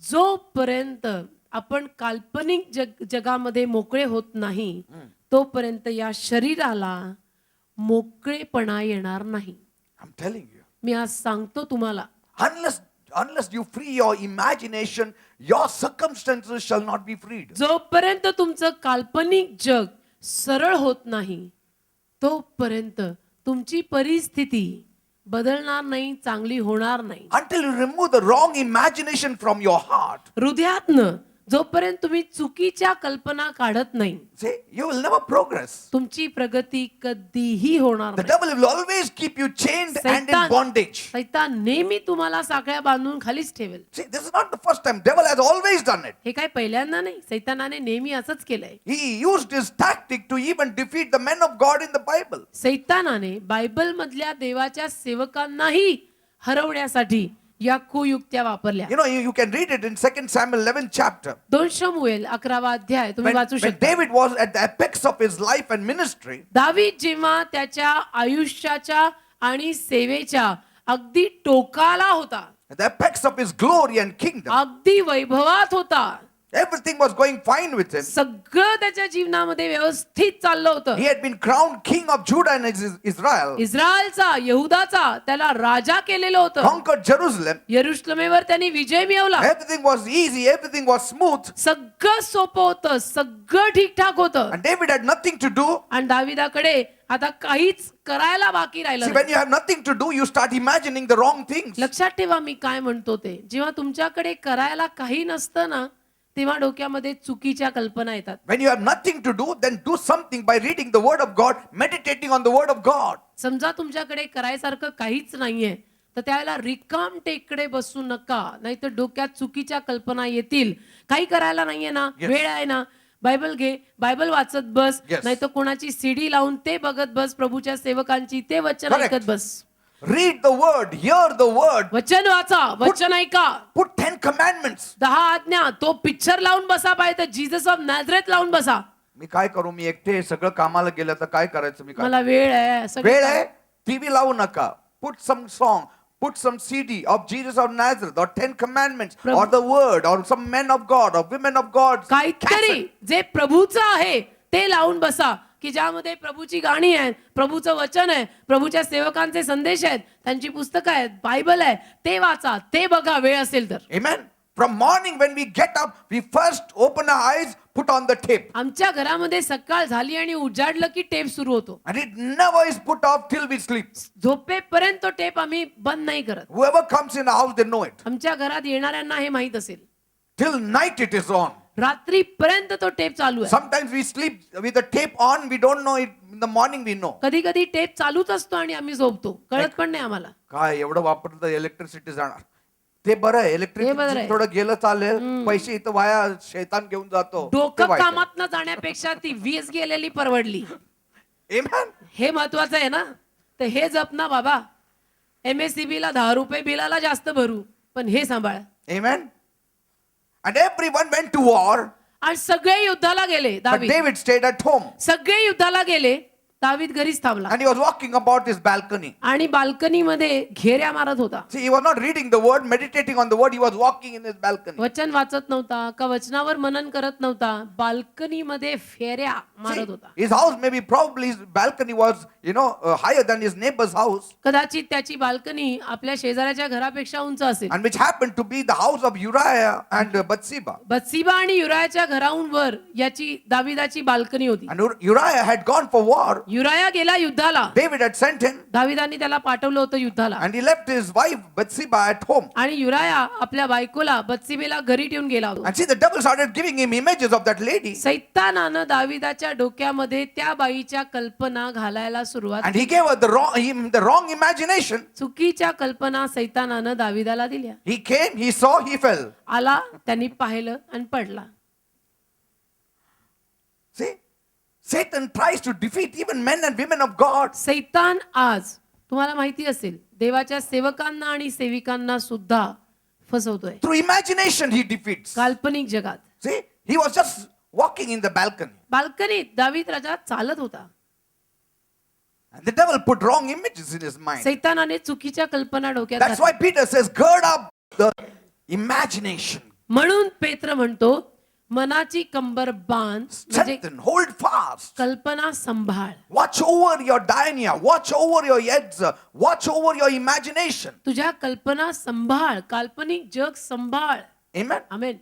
जोपर्यंत आपण काल्पनिक जगामध्ये मोकळे होत नाही तोपर्यंत या शरीराला मोकळेपणा येणार नाही.
I'm telling you.
मी आज सांगतो तुम्हाला,
Unless you free your imagination, your circumstances shall not be freed.
जोपर्यंत तुमचं काल्पनिक जग सरळ होत नाही तोपर्यंत तुमची परिस्थिती बदलणार नाही, चांगली होणार नाही.
Until you remove the wrong imagination from your heart,
हृदयातनं जोपर्यंत तुम्ही चुकीच्या कल्पना काढत नाही,
see, you will never progress.
तुमची प्रगती कधीही होणार
The
नाही.
devil will always keep you chained and in bondage.
सैतान नेहमी तुम्हाला साखळ्या बांधून खालीच ठेवेल.
See, this is not the first time. Devil has always done it.
हे काय पहिल्यांदा नाही, सैतानाने नेहमी असंच केलंय.
He used his tactic to even defeat the men of God in the Bible.
सैतानाने बायबल मधल्या देवाच्या सेवकांनाही हरवण्यासाठी या कुयुक्त्या वापरल्या.
You know, you can read it in 2 Samuel 11th chapter.
2 शमूएल 11वा अध्याय तुम्ही वाचू
When
शकता.
David was at the apex of his life and ministry,
दावीद जेव्हा त्याच्या आयुष्याच्या आणि सेवेच्या अगदी टोकाला होता,
at the apex of his glory and kingdom,
अगदी वैभवात होता,
everything was going fine with him.
सगळं त्याच्या जीवनामध्ये व्यवस्थित चाललं होतं.
He had been crowned king of Judah and Israel,
इस्रायलचा, यहुदाचा त्याला राजा केलेलं होतं.
conquered Jerusalem.
यरुशलेमेवर त्यांनी विजय मिळवला.
Everything was easy, everything was smooth,
सगळं सोपं होतं, सगळं ठीकठाक होतं.
and David had nothing to do.
आणि दाविदाकडे आता काहीच करायला बाकी राहिलं
See,
नाही.
when you have nothing to do, you start imagining the wrong things.
लक्षात ठेवा मी काय म्हणतो ते. जेव्हा तुमच्याकडे करायला काही नसतं ना, तेव्हा डोक्यामध्ये चुकीच्या कल्पना येतात.
When you have nothing to do, then do something by reading the word of God, meditating on the word of God.
समजा तुमच्याकडे करायसारखं काहीच नाहीये, तर त्यावेळेला रिकाम टेकडे बसू नका, नाहीतर डोक्यात चुकीच्या कल्पना येतील. काही करायला नाहीये ना,
Yes.
वेळ आहे ना, बायबल घे, बायबल वाचत बस,
Yes.
नाहीतर कोणाची सीडी लावून ते बघत बस, प्रभूच्या सेवकांची ते वचन
Correct.
ऐकत बस.
Read the word, hear the word,
वचन वाचा, वचन ऐका.
put 10 commandments.
10 आज्ञा, तो पिक्चर लावून बसा पाहिजे, जीसस ऑफ नॅझरेथ लावून बसा.
मी काय करू, मी एकटे सगळं कामाला गेलं तर काय करायचं मी? काय
मला वेळ आहे, सगळं
वेळ आहे, टीव्ही लावू नका. Put some song, put some CD of Jesus of Nazareth or 10 commandments or the word or some men of God or women of God.
काहीतरी जे प्रभूचं आहे ते लावून बसा, की ज्यामध्ये प्रभूची गाणी आहेत, प्रभूचं वचन आहे, प्रभूच्या सेवकांचे संदेश आहेत, त्यांची पुस्तकं आहेत, बायबल आहे, ते वाचा, ते बघा वेळ असेल तर.
Amen. From morning when we get up, we first open our eyes, put on the tape.
आमच्या घरामध्ये सकाळ झाली आणि उजाडलं की टेप सुरू होतो.
And it never is put off till we sleep.
झोपेपर्यंत तो टेप आम्ही बंद नाही करत.
Whoever comes in the house, they know it.
आमच्या घरात येणाऱ्यांना हे माहित असेल.
Till night it is on.
रात्रीपर्यंत तो टेप चालू आहे.
Sometimes we sleep with the tape on, we don't know it. In the morning we know.
कधी कधी टेप चालूच असतो आणि आम्ही झोपतो, कळत पण नाही आम्हाला.
काय एवढं वापरलं तर इलेक्ट्रिसिटी जाणार. ते बरं आहे,
बरं
इलेक्ट्रिसिटी
आहे.
थोडं गेलं चालेल, पैसे इथं वाया शैतान घेऊन जातो. ते
डोकं
वाईट आहे.
कामात न जाण्यापेक्षा ती वीज गेलेली परवडली.
Amen.
हे महत्वाचं आहे ना. तर हे जप ना बाबा. MSCB ला 10 रुपये बिलाला जास्त भरू, पण हे सांभाळ.
Amen. And everyone went to war,
आणि सगळे युद्धाला गेले.
but
दावीद
David stayed at home.
सगळे युद्धाला गेले, दावीद घरीच थांबला
And he was walking about his balcony.
आणि बाल्कनीमध्ये घेऱ्या मारत होता.
See, he was not reading the word, meditating on the word. He was walking in his balcony.
वचन वाचत नव्हता का वचनावर मनन करत नव्हता, बाल्कनीमध्ये फेऱ्या मारत
See,
होता.
his house maybe probably his balcony was, higher than his neighbor's house,
कदाचित त्याची बाल्कनी आपल्या शेजाऱ्याच्या घरापेक्षा उंच असेल.
and which happened to be the house of Uriah and Bathsheba.
बत्सिबा आणि युरायाच्या घराहून वर याची दाविदाची बाल्कनी होती.
And Uriah had gone for war.
युराया गेला युद्धाला.
David had sent him,
दाविदांनी त्याला पाठवलं होतं युद्धाला.
and he left his wife Bathsheba at home.
आणि युराया आपल्या बायकोला बत्सिबेला घरी ठेवून गेला होता.
And see, the devil started giving him images of that lady,
सैतानानं दाविदाच्या डोक्यामध्ये त्या बाईच्या कल्पना घालायला सुरुवात.
and he gave her the wrong imagination.
चुकीच्या कल्पना सैतानानं दाविदाला दिल्या.
He came, he saw, he fell.
आला, त्यांनी पाहिलं आणि पडला.
See, Satan tries to defeat even men and women of God.
सैतान आज तुम्हाला माहिती असेल देवाच्या सेवकांना आणि सेविकांना सुद्धा फसवतोय.
Through imagination, he defeats.
काल्पनिक जगात.
See, he was just walking in the balcony,
बाल्कनीत दावीद राजा चालत होता.
and the devil put wrong images in his mind.
सैतानाने चुकीच्या कल्पना डोक्यात
That's
घातल्या.
why Peter says, gird up the imagination,
म्हणून पेत्र म्हणतो मनाची कंबर बांध, म्हणजे
strengthen, hold fast.
कल्पना संभाळ.
Watch over your dynia, watch over your heads, watch over your imagination.
तुझ्या कल्पना संभाळ, काल्पनिक जग संभाळ.
Amen.
Amen.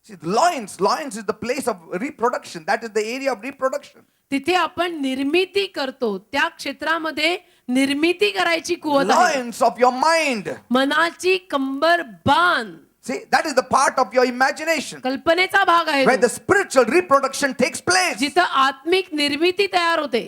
See, loins is the place of reproduction. That is the area of reproduction.
तिथे आपण निर्मिती करतो, त्या क्षेत्रामध्ये निर्मिती करायची कुवत आहे.
Loins of your mind.
मनाची कंबर बांध,
See, that is the part of your imagination
कल्पनेचा भाग आहे
where
तो.
the spiritual reproduction takes place.
जिथं आत्मिक निर्मिती तयार होते.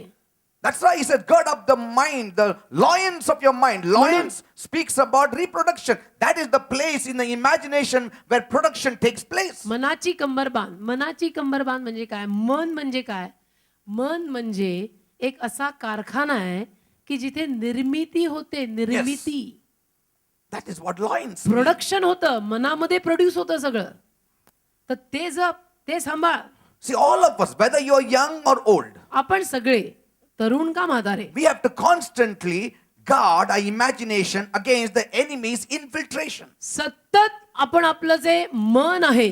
That's why he said, gird up the mind, the loins of your mind. Loins speaks about reproduction. That is the place in the imagination where production takes place.
मनाची कंबर बांध. मनाची कंबर बांध म्हणजे काय? मन म्हणजे काय? मन म्हणजे एक असा कारखाना आहे की जिथे निर्मिती होते. निर्मिती,
That is what loins mean.
Production होतं, मनामध्ये प्रोड्यूस होतं सगळं. तर ते जप, ते सांभाळ.
See, all of us, whether you're young or old,
आपण सगळे तरुण का म्हातारे,
we have to constantly guard our imagination against the enemy's infiltration.
सतत आपण आपलं जे मन आहे,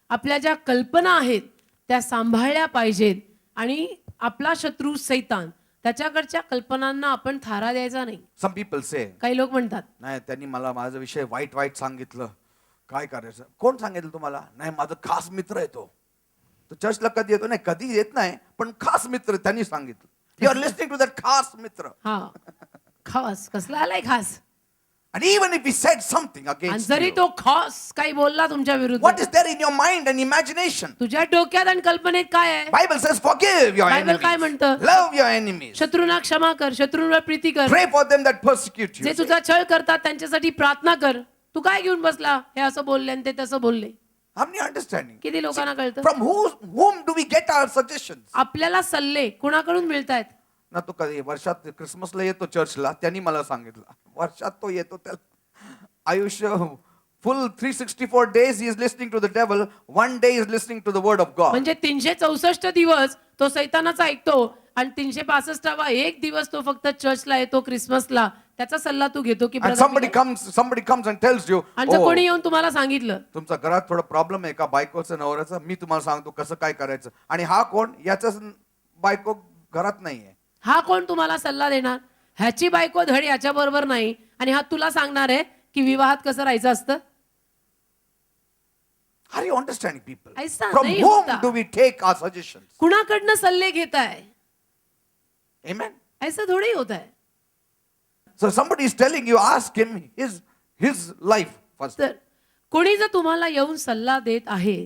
आपल्या ज्या कल्पना आहेत त्या सांभाळल्या पाहिजेत. आणि आपला शत्रू सैतान, त्याच्याकडच्या कल्पनांना आपण थारा द्यायचा नाही.
Some people say,
काही लोक म्हणतात
नाही त्यांनी मला माझा विषय वाईट सांगितलं, काय करायचं? कोण सांगितलं तुम्हाला? नाही, माझा खास मित्र आहे तो चर्चला कधी येतो? नाही, कधी येत नाही, पण खास मित्र त्यांनी सांगितलं. You are listening to that खास मित्र.
हा, खास कसला आलाय खास?
And even if he said something
आणि
against
जरी
you,
तो खास काही बोलला तुमच्या विरुद्ध,
what is there in your mind and imagination?
तुझ्या डोक्यात आणि कल्पनेत काय आहे?
Bible says forgive your
Bible काय
enemies,
म्हणतं?
love your enemies,
शत्रूंना क्षमा कर, शत्रूंवर प्रीती कर,
pray for them that persecute you.
जे तुझा छळ करतात त्यांच्यासाठी प्रार्थना कर. तू काय घेऊन बसला? हे असं बोलले आणि ते तसं बोलले.
How many understanding?
किती लोकांना कळतं?
From whom do we get our suggestions?
आपल्याला सल्ले कोणाकडून मिळतायत?
ना तो कधी वर्षात क्रिसमसला येतो चर्चला, त्यांनी मला सांगितलं. वर्षात तो येतो, त्याला आयुष्य full 364 days he is listening to the devil, one day he is listening to the word of God.
म्हणजे 364 दिवस तो सैतानाचा ऐकतो आणि 365वा एक दिवस तो फक्त चर्चला येतो क्रिसमसला. त्याचा सल्ला तू घेतो की
And somebody comes and tells you,
आणि जर कोणी येऊन तुम्हाला सांगितलं
तुमच्या घरात थोडा प्रॉब्लेम आहे का बायकोचं नवऱ्याचं, मी तुम्हाला सांगतो कसं काय करायचं. आणि हा कोण? याच बायको करत नाहीये.
हा कोण तुम्हाला सल्ला देणार? ह्याची बायको धड याच्या बरोबर नाही आणि हा तुला सांगणार आहे की विवाहात कसं राहायचं असतं.
Are you understanding, people?
ऐसा
From
नहीं
whom
होता.
do we take our suggestions?
कुणाकडनं सल्ले घेताय?
Amen.
ऐसा थोडी होता है.
So somebody is telling you, ask him his life first.
तर कोणी जर तुम्हाला येऊन सल्ला देत आहे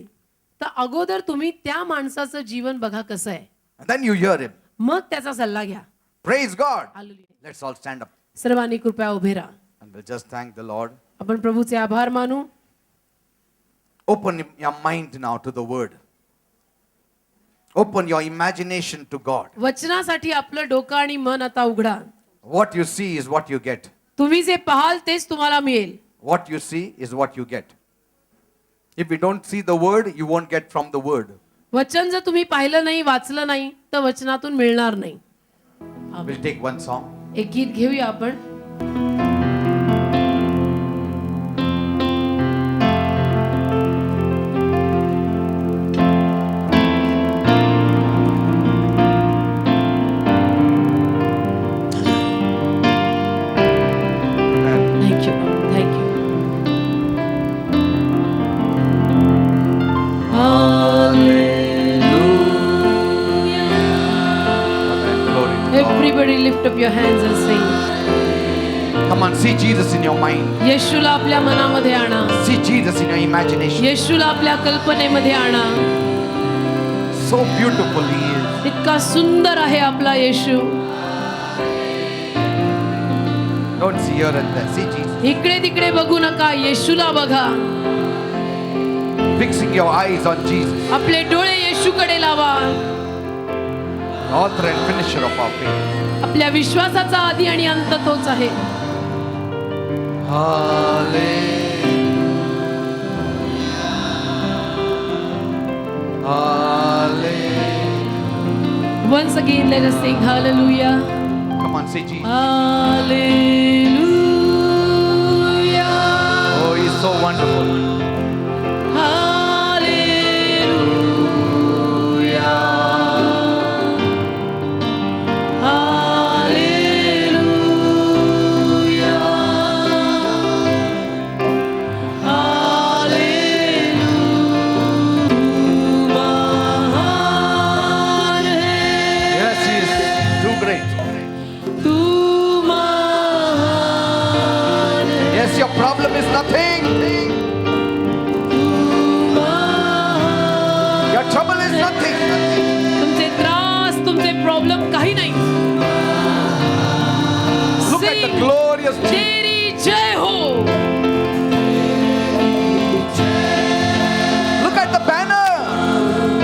तर अगोदर तुम्ही त्या माणसाचं जीवन बघा कसं आहे,
And then you hear him.
मग त्याचा सल्ला घ्या.
Praise God.
Hallelujah.
Let's all stand up
सर्वांनी कृपया उभे राहा.
and we'll just thank the Lord.
आपण प्रभूचे आभार मानू.
Open your mind now to the word. Open your imagination to God.
वचनासाठी आपलं डोकं आणि मन आता उघडा.
What you see is what you get.
तुम्ही जे पाहाल तेच तुम्हाला मिळेल.
What you see is what you get. If you don't see the word, you won't get from the word.
वचन जर तुम्ही पाहिलं नाही, वाचलं नाही तर वचनातून मिळणार नाही.
We'll take one song.
एक गीत घेऊया आपण. Thank you thank you.
Amen. Glory to God.
Everybody lift up your hands and sing.
Come on, see Jesus in your mind.
येशूला आपल्या मनामध्ये आणा.
See Jesus in your imagination.
येशूला आपल्या कल्पनेमध्ये आणा.
So beautiful he is.
इतका सुंदर आहे आपला येशू.
Don't see here and there. See Jesus.
इकडे तिकडे बघू नका, येशूला बघा.
Fixing your eyes on Jesus.
आपले डोळे येशूकडे लावा.
Author and finisher of our faith.
आपल्या विश्वासाचा आदी आणि अंत तोच आहे. Once again, let us sing hallelujah.
Come on, say Jesus.
Hallelujah.
Oh, he's so wonderful.
Hallelujah. Hallelujah. Hallelujah.
Yes, he is too great.
तू महान है.
Yes, your problem is nothing. Your trouble is nothing.
तुमचे त्रास, तुमचे problem काही नाही.
Look at the
Sing,
glorious Jesus.
तेरी जय हो.
Look at the banner.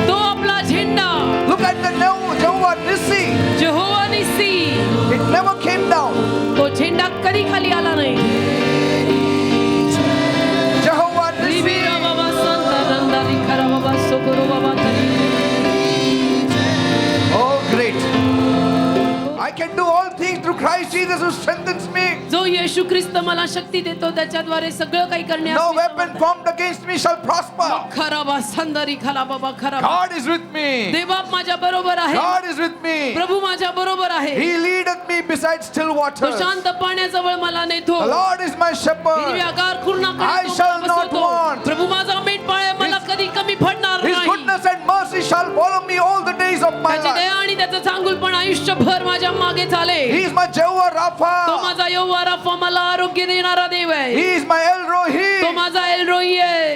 तो आपला झेंडा
Look at the Jehovah Nissi.
जेहोवा निसी.
It never came down.
तो झेंडा कधी खाली आला नाही.
Jehovah Nissi.
रिबिरा बाबा संत रंदारी खरा बाबा सोकरो बाबा तरी.
Oh, great. I can do all things through Christ Jesus who strengthens me.
जो येशू ख्रिस्त मला शक्ती देतो त्याच्याद्वारे सगळं काही करण्यास
No
मी
weapon
समर्थ आहे.
formed against me shall prosper.
खरा बा संदारी खला बाबा खरा बा.
God is with me.
देवबाप माझ्या बरोबर आहे.
God is with me.
प्रभू माझ्या बरोबर आहे.
He leadeth me beside still
तो
waters.
शांत पाण्याजवळ मला नेतो.
The Lord is my shepherd.
हिरव्यागार खुरणाकडे
I
तो
shall
मला
not
बसवतो.
want.
प्रभू माझा मेंढपाळ आहे, मला कधी कमी पडणार
His
नाही.
goodness and mercy shall follow me all the days of my
त्याची
life.
दया आणि त्याचं चांगुलपण आयुष्यभर माझ्या मागे चाले.
He is my Jehovah
तो
Rapha.
माझा यहोवा राफा, मला आरोग्य देणारा देव आहे.
He is my El
तो
Rohi.
माझा एलरोई आहे.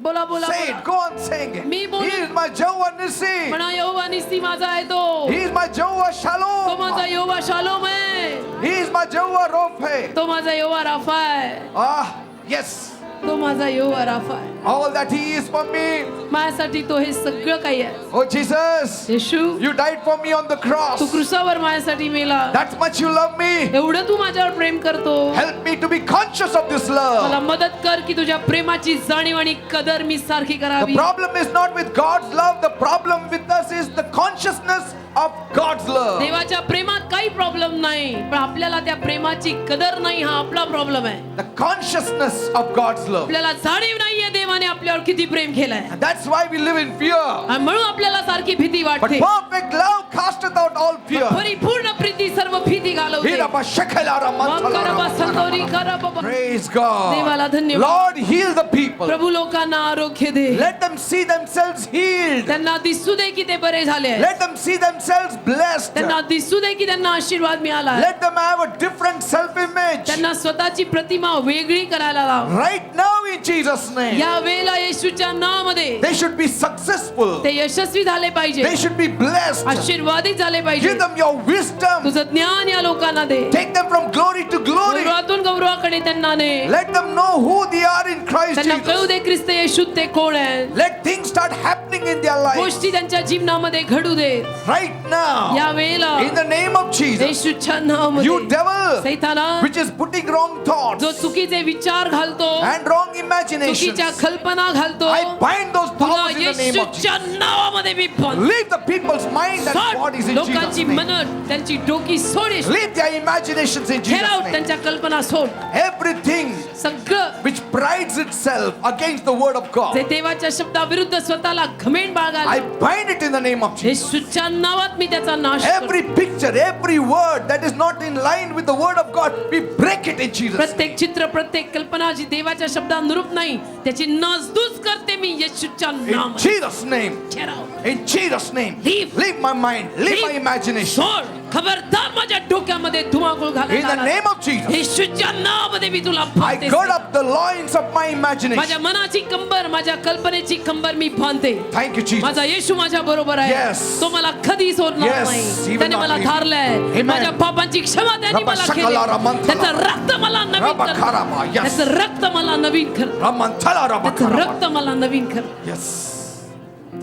बोला बोला
Say it.
बोला.
Go on saying it.
मी बोलू.
He is my Jehovah Nissi.
म्हणा यहोवा निस्सी माझा आहे तो.
He is my Jehovah
तो
Shalom.
माझा यहोवा शालोम आहे.
He is my Jehovah Rophe.
तो माझा यहोवा राफा आहे.
Ah, yes.
तो माझा यहोवा राफा आहे.
All that He is for me.
माझ्यासाठी तो हे सगळं काही आहे.
Oh, Jesus.
Yeshu,
You died for me on the cross.
तू क्रुसावर माझ्यासाठी मेला.
That much you love me.
एवढं तू माझ्यावर प्रेम करतो.
Help me to be conscious of this
मला
love.
मदत कर की तुझ्या प्रेमाची जाणीव आणि कदर मी सारखी
The
करावी.
problem is not with God's love. The problem with us is the consciousness of God's love.
देवाच्या प्रेमात काही काही प्रॉब्लेम नाही, पण आपल्याला त्या प्रेमाची कदर नाही, हा आपला प्रॉब्लेम आहे.
The consciousness of God's love.
आपल्याला जाणीव नाहीये देवाने आपल्यावर किती प्रेम केलंय.
And that's why we live in fear.
आणि म्हणून आपल्याला सारखी भीती
But
वाटते.
perfect love casteth out all fear.
परिपूर्ण प्रीती सर्व भीती घालवते.
Hiraba shekalara mantala
संतोरी
ramantala.
करा बाबा.
Praise God.
देवाला धन्यवाद.
Lord, heal the people.
प्रभू लोकांना आरोग्य दे.
Let them see themselves healed.
त्यांना दिसू दे की ते बरे झाले आहेत.
Let them see themselves blessed.
त्यांना दिसू दे की त्यांना आशीर्वाद मिळाला आहे.
Let them have a different self-image.
त्यांना स्वतःची प्रतिमा वेगळी करायला लाव.
Right now in Jesus' name.
या वेळेला येशूच्या नावामध्ये
They should be successful.
ते यशस्वी झाले पाहिजे.
They should be blessed.
आशीर्वादित झाले पाहिजे.
Give them your wisdom.
तुझं ज्ञान या लोकांना दे.
Take them from glory to glory.
गौरवातून गौरवाकडे त्यांना ने.
Let them know who they are in Christ
त्यांना कळू
Jesus.
दे ख्रिस्त येशूत ते कोण आहे.
Let things start happening in their lives
गोष्टी त्यांच्या जीवनामध्ये घडू दे
right now.
या वेळेला
In the name of Jesus.
येशूच्या नावामध्ये.
You devil,
सैताना
which is putting wrong thoughts
जो चुकीचे विचार घालतो,
and wrong imaginations,
चुकीच्या कल्पना घालतो,
I bind those
तुला
powers in the name of Jesus.
येशूच्या नावामध्ये मी बांधतो.
Leave the people's mind and
सोड.
bodies in Jesus'
लोकांची
name.
मन त्यांची डोकी सोड येशू.
Leave their imaginations in
Get
Jesus'
out.
name.
त्यांच्या कल्पना सोड.
Everything
सगळं
which prides itself against the word of God,
जे देवाच्या शब्दाविरुद्ध स्वतःला घमेंड बाळगायला,
I bind it in the name of Jesus.
येशूच्या नावात मी त्याचा नाश करतो.
Every picture, every word that is not in line with the word of God, we break it in Jesus' name.
प्रत्येक चित्र, प्रत्येक कल्पना जी देवाच्या शब्दानुरूप नाही, त्याची नासधूस करते मी येशूच्या
In
नावात.
Jesus' name.
Get out.
In Jesus' name.
Leave.
Leave my mind. Leave my imagination.
सोड. खबरदार माझ्या डोक्यामध्ये धुमाकूळ
In the
घालायला.
name of Jesus.
येशूच्या नावामध्ये मी तुला
I
बांधते.
gird up the loins of my imagination.
माझ्या मनाची कंबर, माझ्या कल्पनेची कंबर मी बांधते.
Thank you, Jesus.
माझा येशू माझ्या बरोबर आहे.
Yes.
तो मला कधी सोडणार
Yes.
नाही.
Even
त्याने
not
मला
leave.
धारलंय.
Amen.
माझ्या पापांची क्षमा त्याने
Rabba
मला
shakala
केली.
ramantala.
त्याचं रक्त मला नवीन
Rabba
कर.
karaba. Yes.
त्याचं रक्त मला नवीन कर.
Ramantala rabba
त्याचं
karaba.
रक्त मला नवीन कर.
Yes.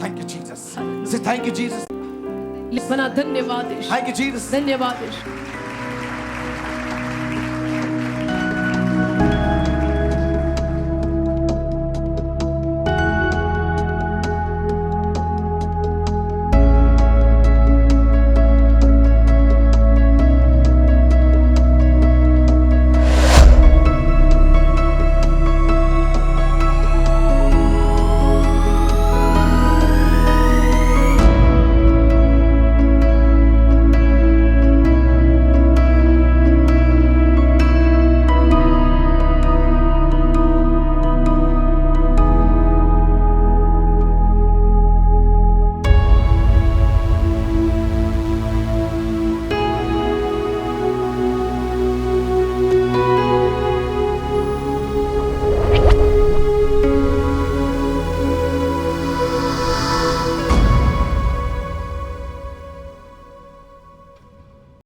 Thank you, Jesus. Say thank you, Jesus.
म्हणा धन्यवाद येशू.
Thank you, Jesus.
धन्यवाद येशू.